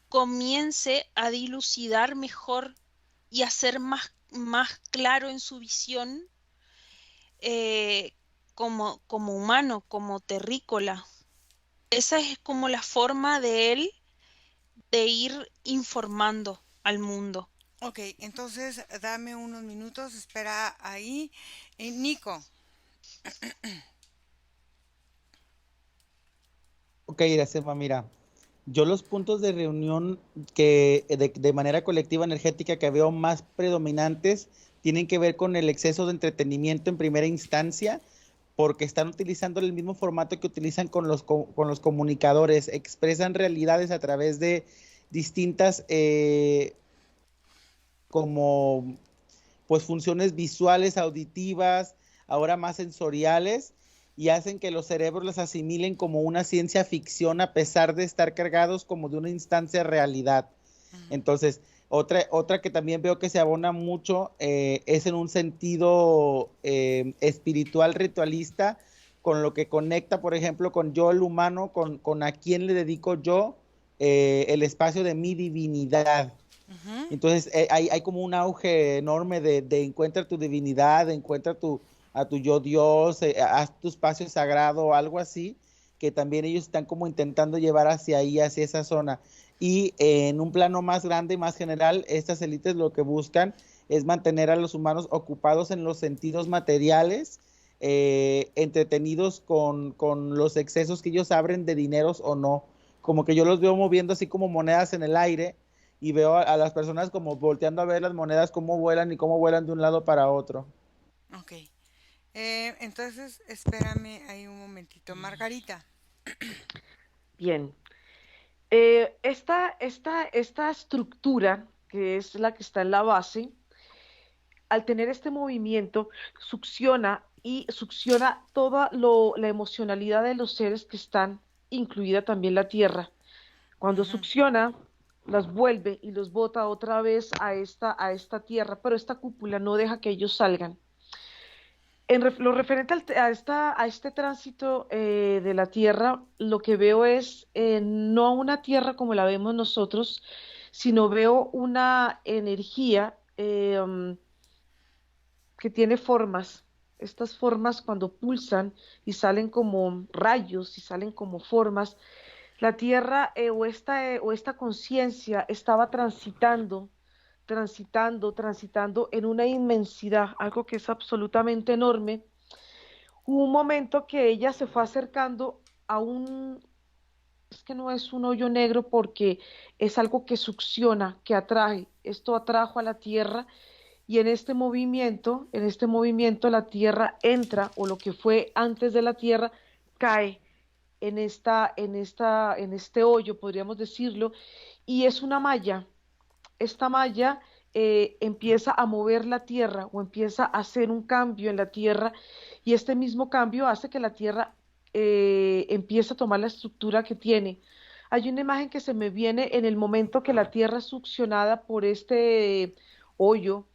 comience a dilucidar mejor y a ser más claro en su visión eh, como humano, como terrícola. Esa es como la forma de él de ir informando al mundo. Ok, entonces dame unos minutos, espera ahí. Nico, Ok, Iracema, mira, yo los puntos de reunión que de manera colectiva energética que veo más predominantes tienen que ver con el exceso de entretenimiento en primera instancia, porque están utilizando el mismo formato que utilizan con los comunicadores, expresan realidades a través de distintas como pues funciones visuales, auditivas, ahora más sensoriales, y hacen que los cerebros las asimilen como una ciencia ficción a pesar de estar cargados como de una instancia de realidad. Entonces, otra que también veo que se abona mucho es en un sentido espiritual ritualista, con lo que conecta, por ejemplo, con yo el humano, con a quién le dedico yo el espacio de mi divinidad. ujú, Entonces hay como un auge enorme de encuentra tu divinidad, de encuentra a tu yo Dios, haz tu espacio sagrado, algo así, que también ellos están como intentando llevar hacia ahí, hacia esa zona. Y en un plano más grande, más general, estas élites lo que buscan es mantener a los humanos ocupados en los sentidos materiales, entretenidos con los excesos que ellos abren de dineros o no. Como que yo los veo moviendo así como monedas en el aire y veo a las personas como volteando a ver las monedas cómo vuelan y cómo vuelan de un lado para otro. ok. Entonces, espérame ahí un momentito. Margarita. Bien. Esta estructura, que es la que está en la base, al tener este movimiento, succiona toda la emocionalidad de los seres que están, incluida también la tierra. Cuando Ujú, succiona, las vuelve y los bota otra vez a esta tierra, pero esta cúpula no deja que ellos salgan. Lo referente a este tránsito de la Tierra, lo que veo es no una Tierra como la vemos nosotros, sino veo una energía que tiene formas. Estas formas cuando pulsan y salen como rayos y salen como formas, la Tierra o esta conciencia estaba transitando en una inmensidad, algo que es absolutamente enorme. Hubo un momento que ella se fue acercando a es que no es un hoyo negro porque es algo que succiona, que atrae. Esto atrajo a la Tierra y en este movimiento la Tierra entra o lo que fue antes de la Tierra cae en este hoyo, podríamos decirlo, y es una malla. Esta malla empieza a mover la tierra o empieza a hacer un cambio en la tierra y este mismo cambio hace que la tierra empiece a tomar la estructura que tiene. Hay una imagen que se me viene en el momento que la tierra es succionada por este hoyo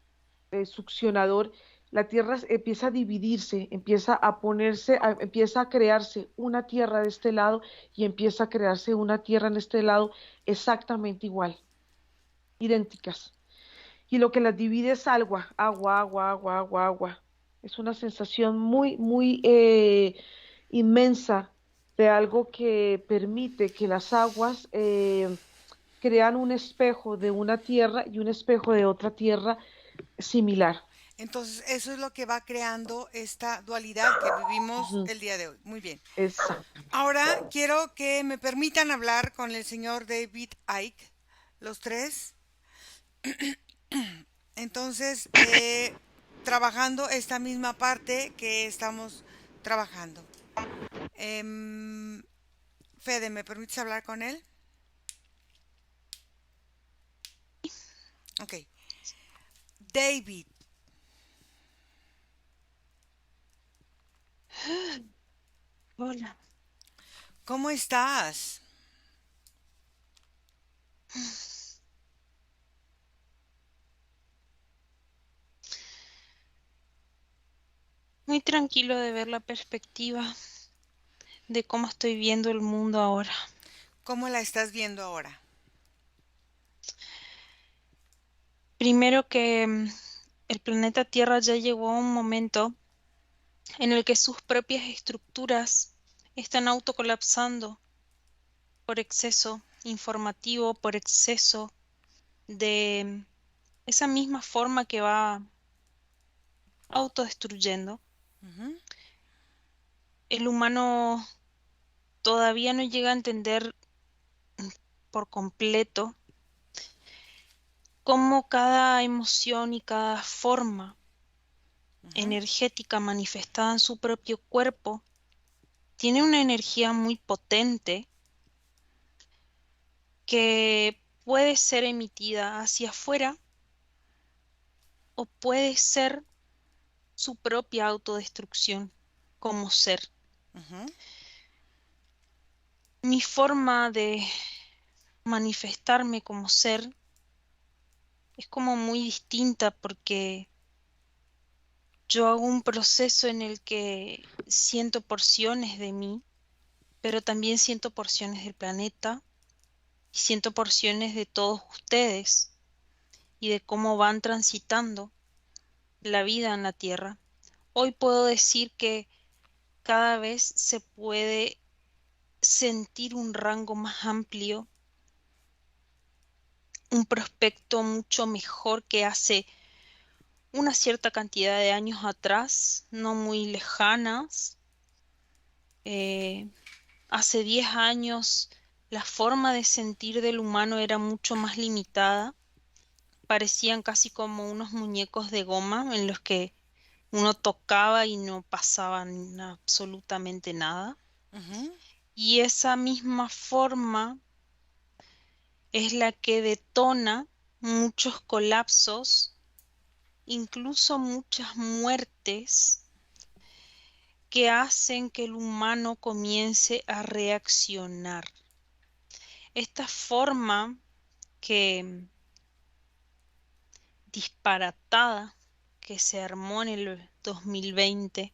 succionador, la tierra empieza a dividirse, empieza a crearse una tierra de este lado y empieza a crearse una tierra en este lado exactamente igual, idénticas. Y lo que las divide es agua, agua, agua, agua, agua, agua. Es una sensación muy, muy inmensa de algo que permite que las aguas crean un espejo de una tierra y un espejo de otra tierra similar. Entonces, eso es lo que va creando esta dualidad que vivimos Ujú, el día de hoy. Muy bien. exactamente. Ahora quiero que me permitan hablar con el señor David Icke, los tres. Entonces, trabajando esta misma parte que estamos trabajando. Em, Fede, ¿me permites hablar con él? Ok. David, Hola. ¿cómo estás? Muy tranquilo de ver la perspectiva de cómo estoy viendo el mundo ahora. ¿Cómo la estás viendo ahora? Primero que el planeta Tierra ya llegó a un momento en el que sus propias estructuras están autocolapsando por exceso informativo, por exceso de esa misma forma que va autodestruyendo. Ujú, El humano todavía no llega a entender por completo cómo cada emoción y cada forma ujú, energética manifestada en su propio cuerpo tiene una energía muy potente que puede ser emitida hacia afuera o puede ser su propia autodestrucción como ser. ujú, Mi forma de manifestarme como ser es como muy distinta porque yo hago un proceso en el que siento porciones de mí, pero también siento porciones del planeta y siento porciones de todos ustedes y de cómo van transitando la vida en la Tierra. Hoy puedo decir que cada vez se puede sentir un rango más amplio, un prospecto mucho mejor que hace una cierta cantidad de años atrás, no muy lejanas. Eh, Hace 10 años la forma de sentir del humano era mucho más limitada, parecían casi como unos muñecos de goma en los que uno tocaba y no pasaba absolutamente nada. ujú. Y esa misma forma es la que detona muchos colapsos, incluso muchas muertes que hacen que el humano comience a reaccionar. Esta forma que disparatada que se armó en el 2020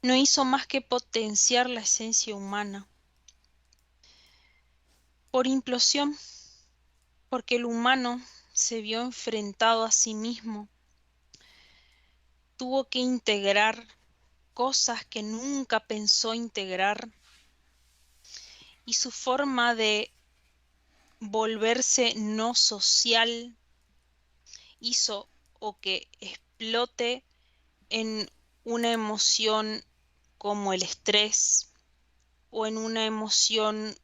no hizo más que potenciar la esencia humana por implosión, porque el humano se vio enfrentado a sí mismo, tuvo que integrar cosas que nunca pensó integrar y su forma de volverse no social hizo o que explote en una emoción como el estrés o en una emoción,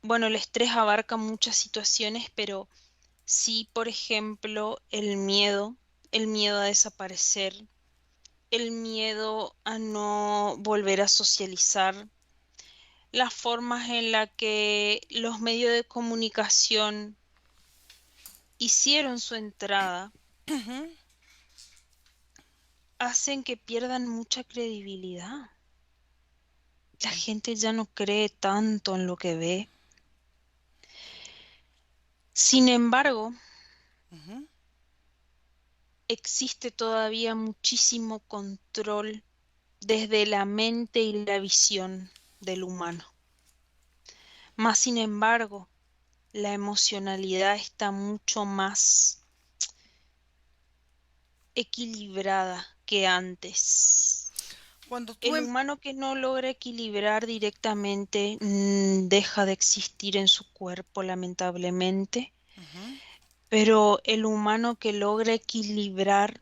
bueno, el estrés abarca muchas situaciones, pero sí, por ejemplo, el miedo a desaparecer, el miedo a no volver a socializar, las formas en las que los medios de comunicación hicieron su entrada, hacen que pierdan mucha credibilidad. La gente ya no cree tanto en lo que ve. Sin embargo, Ujú. existe todavía muchísimo control desde la mente y la visión del humano. Más sin embargo, la emocionalidad está mucho más equilibrada que antes. Cuando tú El humano que no logra equilibrar directamente deja de existir en su cuerpo, lamentablemente, Ujú. pero el humano que logra equilibrar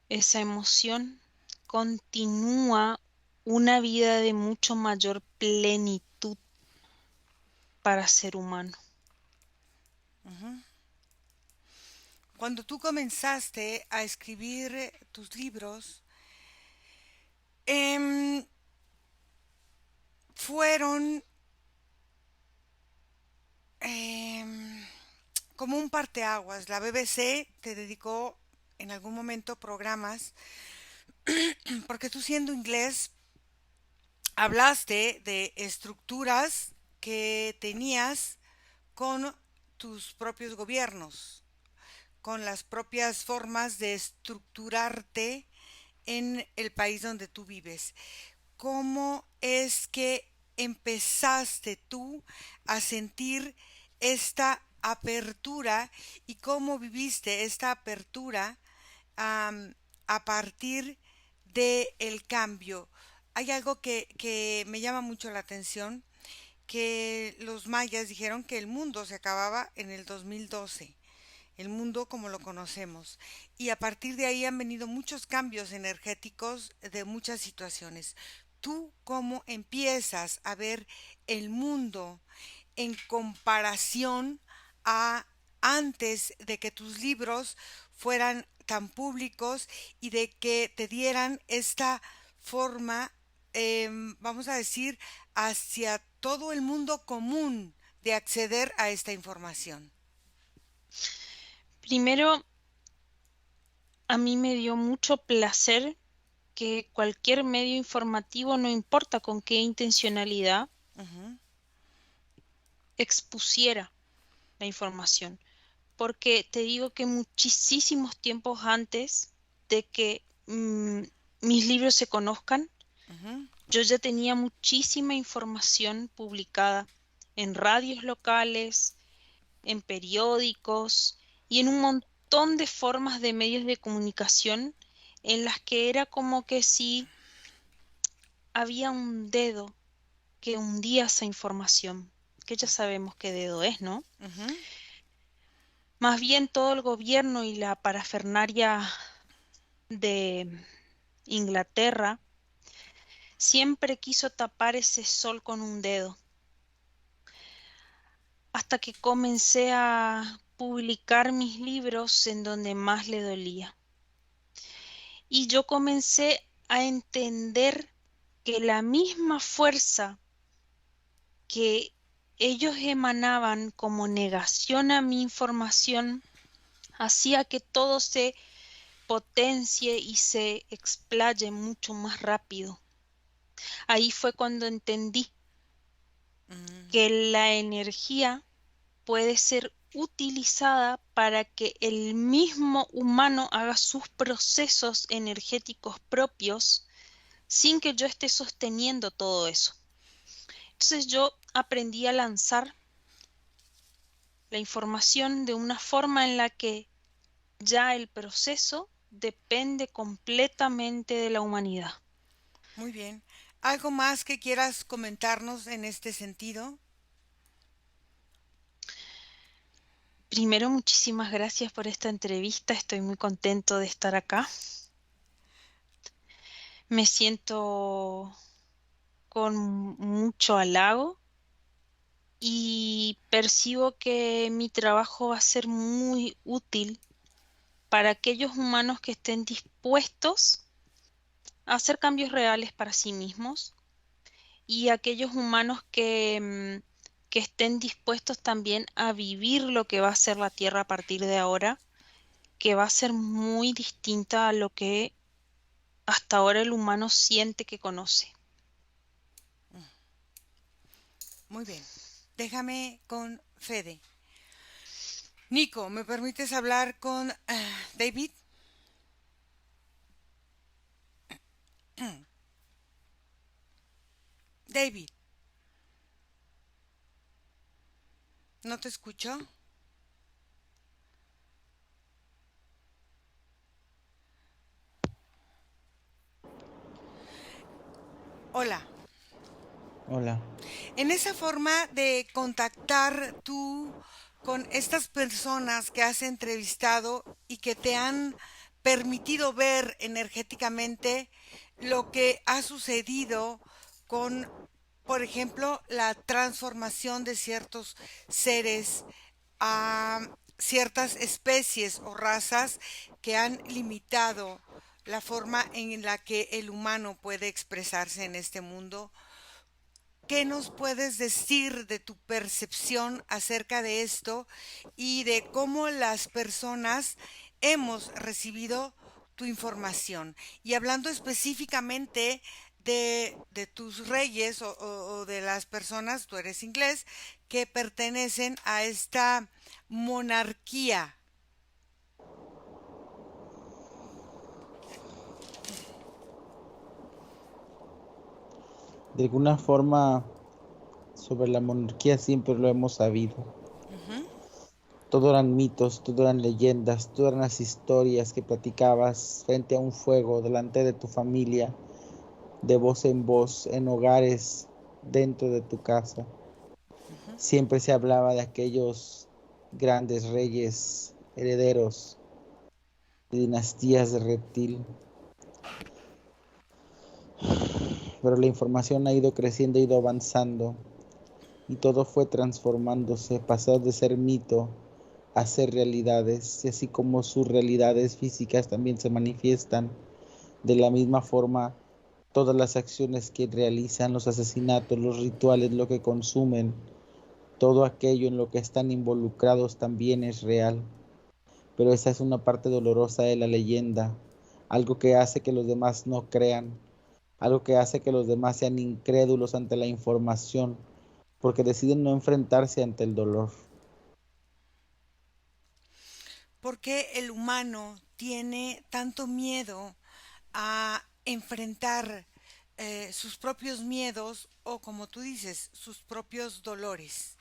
esa emoción continúa una vida de mucho mayor plenitud para ser humano. Cuando tú comenzaste a escribir tus libros, em, fueron em, como un parteaguas. La BBC te dedicó en algún momento programas, porque tú siendo inglés hablaste de estructuras que tenías con tus propios gobiernos, con las propias formas de estructurarte en el país donde tú vives. ¿Cómo es que empezaste tú a sentir esta apertura y cómo viviste esta apertura am, a partir del cambio? Hay algo que me llama mucho la atención, que los mayas dijeron que el mundo se acababa en el 2012, el mundo como lo conocemos. Y a partir de ahí han venido muchos cambios energéticos de muchas situaciones. ¿Tú cómo empiezas a ver el mundo en comparación a antes de que tus libros fueran tan públicos y de que te dieran esta forma, vamos a decir, hacia todo el mundo común de acceder a esta información? Primero, a mí me dio mucho placer que cualquier medio informativo, no importa con qué intencionalidad, Ujú. expusiera la información. Porque te digo que muchísimos tiempos antes de que mis libros se conozcan, Ujú. yo ya tenía muchísima información publicada en radios locales, en periódicos y en un montón de formas de medios de comunicación en las que era como que si había un dedo que hundía esa información, que ya sabemos qué dedo es, ¿no? Ujú. Más bien todo el gobierno y la parafernaria de Inglaterra siempre quiso tapar ese sol con un dedo, hasta que comencé a publicar mis libros en donde más le dolía. Y yo comencé a entender que la misma fuerza que ellos emanaban como negación a mi información hacía que todo se potencie y se explaye mucho más rápido. Ahí fue cuando entendí Mm. que la energía puede ser utilizada para que el mismo humano haga sus procesos energéticos propios sin que yo esté sosteniendo todo eso. Entonces yo aprendí a lanzar la información de una forma en la que ya el proceso depende completamente de la humanidad. Muy bien. ¿Algo más que quieras comentarnos en este sentido? Primero, muchísimas gracias por esta entrevista. Estoy muy contento de estar acá. Me siento con mucho halago y percibo que mi trabajo va a ser muy útil para aquellos humanos que estén dispuestos a hacer cambios reales para sí mismos y aquellos humanos que estén dispuestos también a vivir lo que va a ser la Tierra a partir de ahora, que va a ser muy distinta a lo que hasta ahora el humano siente que conoce. Muy bien. Déjame con Fede. Nico, ¿me permites hablar con David? David, ¿no te escucho? Hola. Hola. En esa forma de contactar tú con estas personas que has entrevistado y que te han permitido ver energéticamente lo que ha sucedido con, por ejemplo, la transformación de ciertos seres a ciertas especies o razas que han limitado la forma en la que el humano puede expresarse en este mundo. ¿Qué nos puedes decir de tu percepción acerca de esto y de cómo las personas hemos recibido tu información? Y hablando específicamente de tus reyes o de las personas, tú eres inglés, que pertenecen a esta monarquía. De alguna forma, sobre la monarquía siempre lo hemos sabido. Ujú. Todo eran mitos, todo eran leyendas, todo eran las historias que platicabas frente a un fuego, delante de tu familia, de voz en voz, en hogares, dentro de tu casa. Ujú. Siempre se hablaba de aquellos grandes reyes, herederos de dinastías de reptil. Pero la información ha ido creciendo, ha ido avanzando y todo fue transformándose, pasó de ser mito a ser realidades, y así como sus realidades físicas también se manifiestan de la misma forma, todas las acciones que realizan, los asesinatos, los rituales, lo que consumen, todo aquello en lo que están involucrados también es real. Pero esa es una parte dolorosa de la leyenda, algo que hace que los demás no crean, algo que hace que los demás sean incrédulos ante la información, porque deciden no enfrentarse ante el dolor. ¿Por qué el humano tiene tanto miedo a enfrentar sus propios miedos o, como tú dices, sus propios dolores?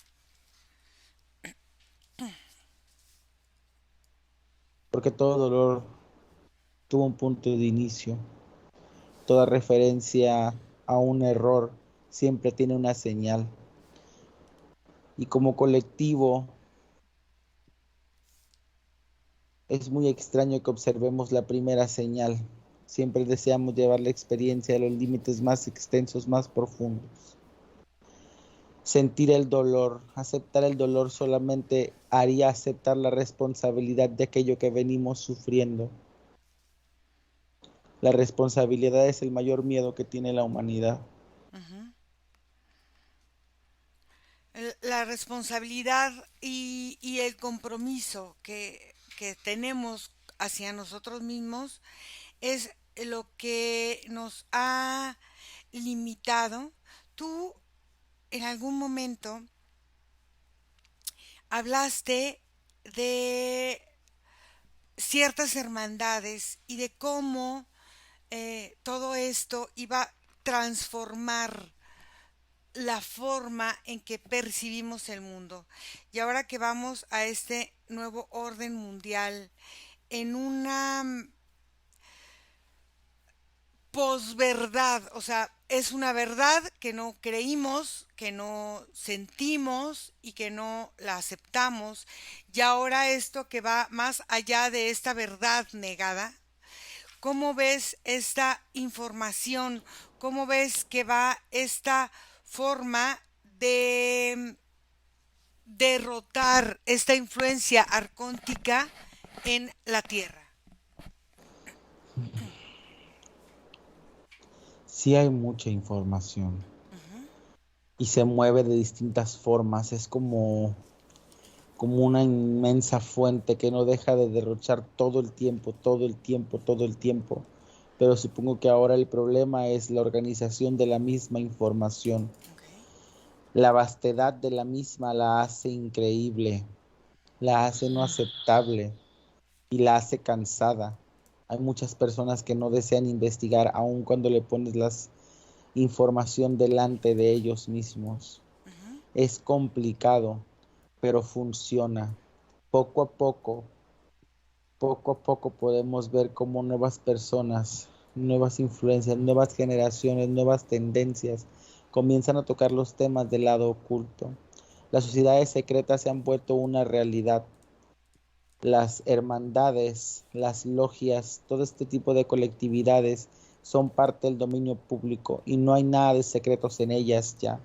Porque todo dolor tuvo un punto de inicio, toda referencia a un error siempre tiene una señal. Y como colectivo es muy extraño que observemos la primera señal. Siempre deseamos llevar la experiencia a los límites más extensos, más profundos. Sentir el dolor, aceptar el dolor solamente haría aceptar la responsabilidad de aquello que venimos sufriendo. La responsabilidad es el mayor miedo que tiene la humanidad. Ujú. La responsabilidad y el compromiso que tenemos hacia nosotros mismos es lo que nos ha limitado. Tú en algún momento hablaste de ciertas hermandades y de cómo todo esto iba a transformar la forma en que percibimos el mundo. Y ahora que vamos a este nuevo orden mundial, en una posverdad, o sea, es una verdad que no creímos, que no sentimos y que no la aceptamos. Y ahora esto que va más allá de esta verdad negada, ¿cómo ves esta información? ¿Cómo ves que va esta forma de derrotar esta influencia arcóntica en la Tierra? Sí hay mucha información Ujú. y se mueve de distintas formas. Es como una inmensa fuente que no deja de derrochar todo el tiempo, todo el tiempo, todo el tiempo. Pero supongo que ahora el problema es la organización de la misma información. Okay. La vastedad de la misma la hace increíble, la hace no aceptable y la hace cansada. Hay muchas personas que no desean investigar aun cuando le pones la información delante de ellos mismos. Ujú. Es complicado, pero funciona. Poco a poco podemos ver cómo nuevas personas nuevas influencias, nuevas generaciones, nuevas tendencias comienzan a tocar los temas del lado oculto. Las sociedades secretas se han vuelto una realidad. Las hermandades, las logias, todo este tipo de colectividades son parte del dominio público y no hay nada de secretos en ellas ya.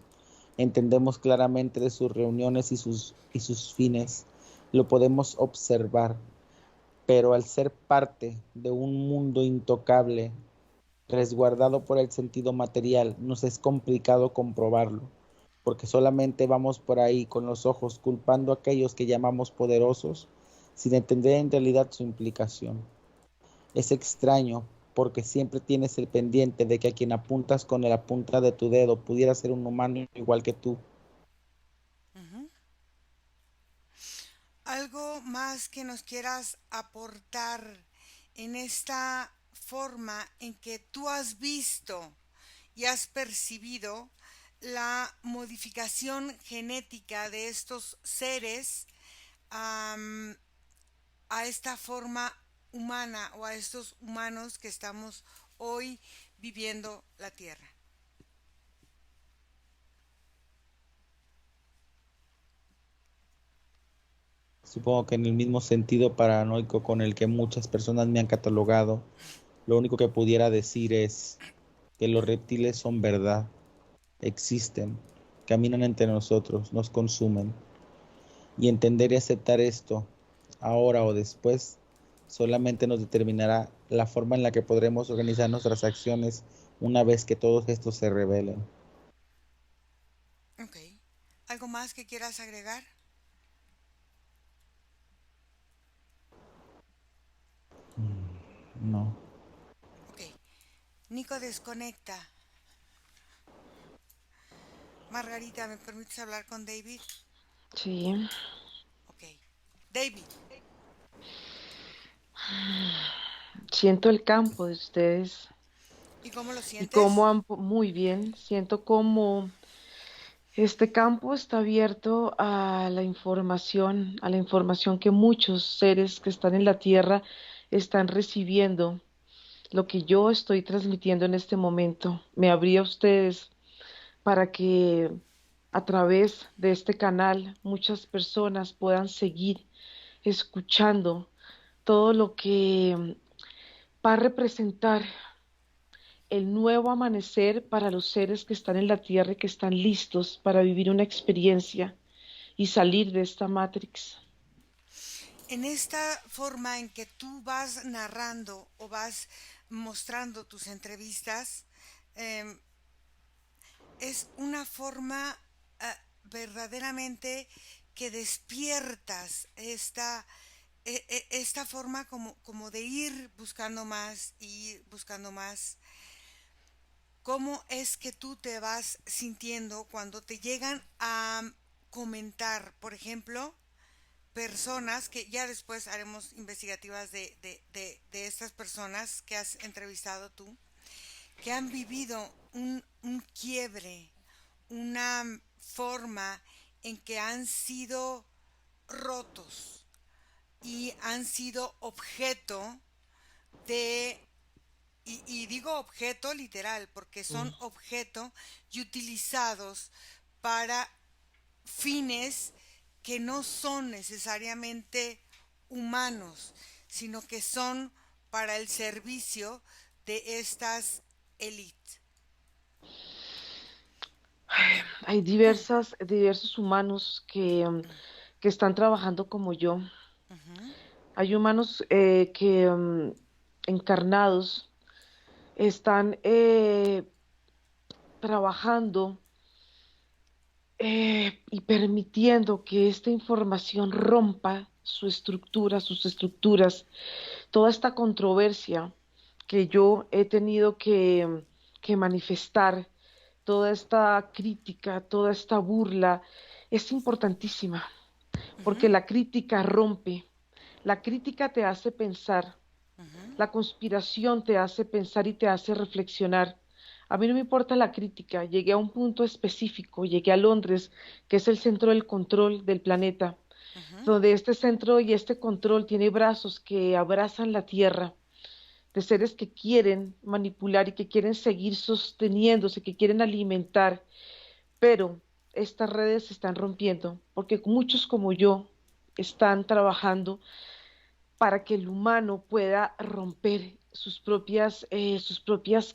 Entendemos claramente de sus reuniones y sus fines. Lo podemos observar, pero al ser parte de un mundo intocable, resguardado por el sentido material, nos es complicado comprobarlo, porque solamente vamos por ahí con los ojos culpando a aquellos que llamamos poderosos, sin entender en realidad su implicación. Es extraño, porque siempre tienes el pendiente de que a quien apuntas con la punta de tu dedo pudiera ser un humano igual que tú. Ujú. ¿Algo más que nos quieras aportar en esta forma en que tú has visto y has percibido la modificación genética de estos seres am, a esta forma humana o a estos humanos que estamos hoy viviendo la Tierra? Supongo que en el mismo sentido paranoico con el que muchas personas me han catalogado, lo único que pudiera decir es que los reptiles son verdad, existen, caminan entre nosotros, nos consumen. Y entender y aceptar esto, ahora o después, solamente nos determinará la forma en la que podremos organizar nuestras acciones una vez que todos estos se revelen. Ok. ¿Algo más que quieras agregar? No. Ok. Nico desconecta. Margarita, ¿me permites hablar con David? Sí, Ok. David, siento el campo de ustedes ¿y cómo lo y cómo sientes? muy bien, siento como este campo está abierto a la información que muchos seres que están en la tierra están recibiendo, lo que yo estoy transmitiendo en este momento. Me abrí a ustedes para que a través de este canal muchas personas puedan seguir escuchando todo lo que va a representar el nuevo amanecer para los seres que están en la tierra y que están listos para vivir una experiencia y salir de esta Matrix. En esta forma en que tú vas narrando o vas mostrando tus entrevistas, em, es una forma verdaderamente que despiertas esta forma como de ir buscando más y buscando más. ¿Cómo es que tú te vas sintiendo cuando te llegan a comentar, por ejemplo, personas que ya después haremos investigativas de estas personas que has entrevistado tú, que han vivido un quiebre, una forma en que han sido rotos y han sido objeto de, y digo objeto literal, porque son objeto y utilizados para fines que no son necesariamente humanos, sino que son para el servicio de estas élites. Hay diversos humanos que están trabajando como yo. Ujú. Hay humanos que encarnados están trabajando y permitiendo que esta información rompa sus estructuras, toda esta controversia que yo he tenido que manifestar, toda esta crítica, toda esta burla, es importantísima, porque Ujú. la crítica rompe, la crítica te hace pensar, Ujú. la conspiración te hace pensar y te hace reflexionar. A mí no me importa la crítica, llegué a un punto específico, llegué a Londres, que es el centro del control del planeta, Ujú. donde este centro y este control tiene brazos que abrazan la tierra de seres que quieren manipular y que quieren seguir sosteniéndose, que quieren alimentar, pero estas redes se están rompiendo porque muchos como yo están trabajando para que el humano pueda romper sus propias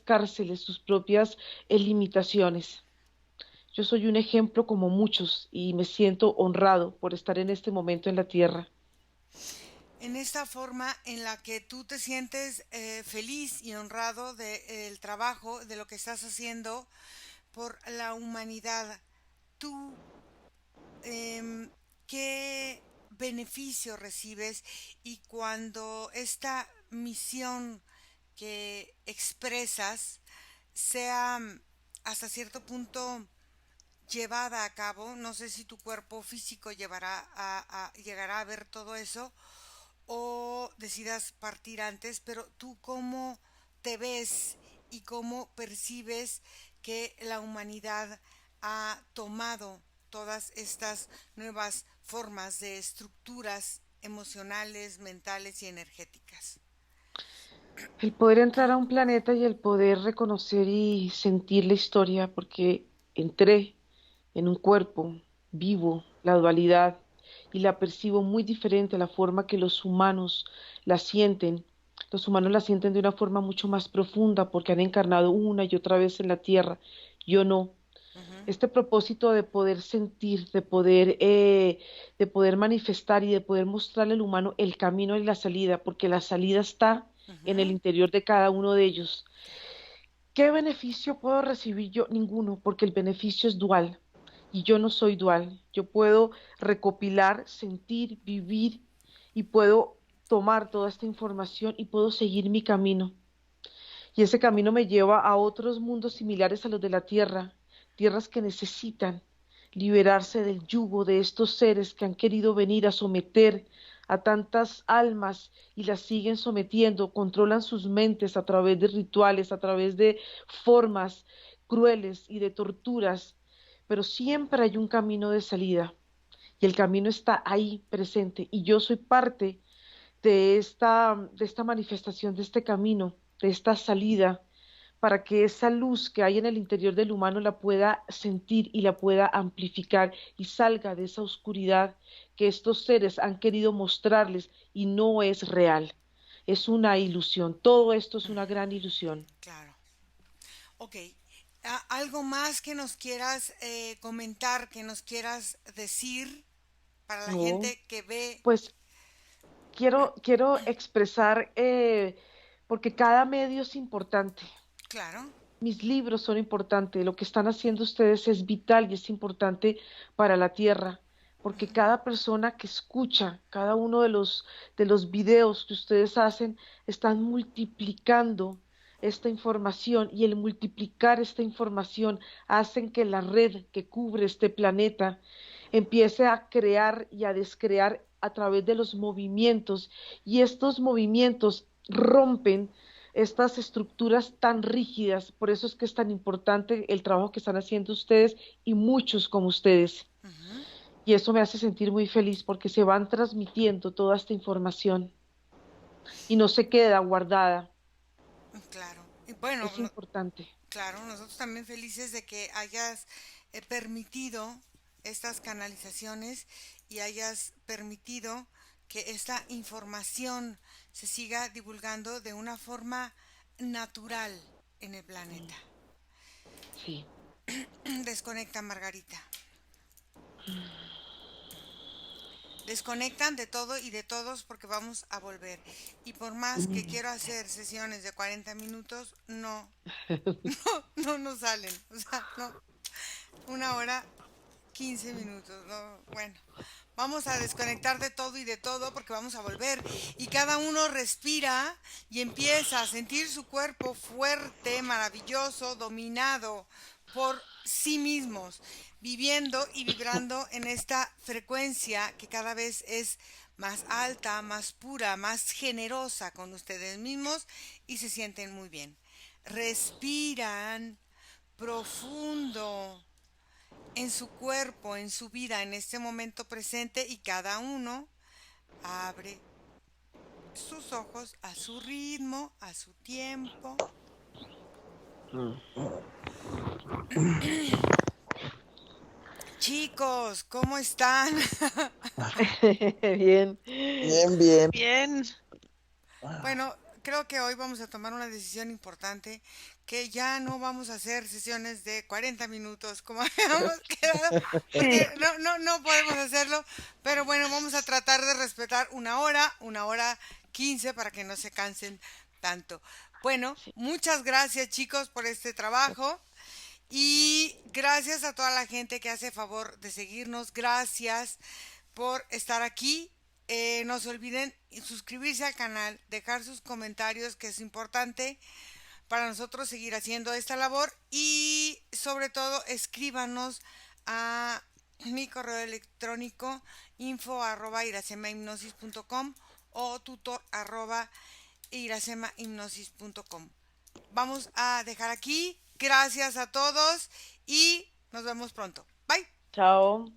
cárceles, sus propias limitaciones. Yo soy un ejemplo como muchos y me siento honrado por estar en este momento en la tierra. En esta forma en la que tú te sientes feliz y honrado del trabajo, de lo que estás haciendo por la humanidad, tú, em, ¿qué beneficio recibes? Y cuando esta misión que expresas sea hasta cierto punto llevada a cabo, no sé si tu cuerpo físico llegará a ver todo eso o decidas partir antes, pero tú cómo te ves y cómo percibes que la humanidad ha tomado todas estas nuevas formas de estructuras emocionales, mentales y energéticas. El poder entrar a un planeta y el poder reconocer y sentir la historia, porque entré en un cuerpo vivo, la dualidad, y la percibo muy diferente a la forma que los humanos la sienten. Los humanos la sienten de una forma mucho más profunda porque han encarnado una y otra vez en la tierra. Yo no. Ujú, Este propósito de poder sentir, de poder manifestar y de poder mostrarle al humano el camino y la salida, porque la salida está en el ujú, interior de cada uno de ellos. ¿Qué beneficio puedo recibir yo? Ninguno, porque el beneficio es dual y yo no soy dual. Yo puedo recopilar, sentir, vivir y puedo tomar toda esta información y puedo seguir mi camino. Y ese camino me lleva a otros mundos similares a los de la Tierra, tierras que necesitan liberarse del yugo de estos seres que han querido venir a someter a tantas almas y las siguen sometiendo, controlan sus mentes a través de rituales, a través de formas crueles y de torturas, pero siempre hay un camino de salida y el camino está ahí presente y yo soy parte de esta manifestación, de este camino, de esta salida, para que esa luz que hay en el interior del humano la pueda sentir y la pueda amplificar y salga de esa oscuridad que estos seres han querido mostrarles y no es real. Es una ilusión. Todo esto es una gran ilusión. claro. Ok. ¿Algo más que nos quieras comentar, que nos quieras decir para la No, gente que ve? pues quiero expresar, porque cada medio es importante. Claro. Mis libros son importantes, lo que están haciendo ustedes es vital y es importante para la tierra, porque cada persona que escucha cada uno de los videos que ustedes hacen están multiplicando esta información y el multiplicar esta información hacen que la red que cubre este planeta empiece a crear y a descrear a través de los movimientos y estos movimientos rompen estas estructuras tan rígidas. Por eso es que es tan importante el trabajo que están haciendo ustedes y muchos como ustedes. Ujú, Y eso me hace sentir muy feliz porque se van transmitiendo toda esta información y no se queda guardada. claro. Y bueno, Es importante. claro, nosotros también felices de que hayas permitido estas canalizaciones y hayas permitido que esta información se siga divulgando de una forma natural en el planeta. Sí. Desconecta, Margarita. Desconectan de todo y de todos porque vamos a volver. Y por más que quiero hacer sesiones de 40 minutos, no, no nos salen. O sea, no, 1 hora 15 minutos, no, bueno. Vamos a desconectar de todo y de todo porque vamos a volver. Y cada uno respira y empieza a sentir su cuerpo fuerte, maravilloso, dominado por sí mismos, viviendo y vibrando en esta frecuencia que cada vez es más alta, más pura, más generosa con ustedes mismos y se sienten muy bien. Respiran profundo en su cuerpo, en su vida, en este momento presente y cada uno abre sus ojos a su ritmo, a su tiempo. Chicos, ¿cómo están? Bien. Bien, bien. Bien. Bueno, creo que hoy vamos a tomar una decisión importante, que ya no vamos a hacer sesiones de 40 minutos como habíamos quedado, porque Sí, no podemos hacerlo, pero bueno, vamos a tratar de respetar 1 hora 15 para que no se cansen tanto. Bueno, sí. muchas gracias chicos por este trabajo. Y gracias a toda la gente que hace favor de seguirnos. Gracias por estar aquí. No se olviden suscribirse al canal, dejar sus comentarios, que es importante para nosotros seguir haciendo esta labor. Y sobre todo, escríbanos a mi correo electrónico info@iracemahipnosis.com o tutor@iracemahipnosis.com. Vamos a dejar aquí. Gracias a todos y nos vemos pronto. Bye. Chao.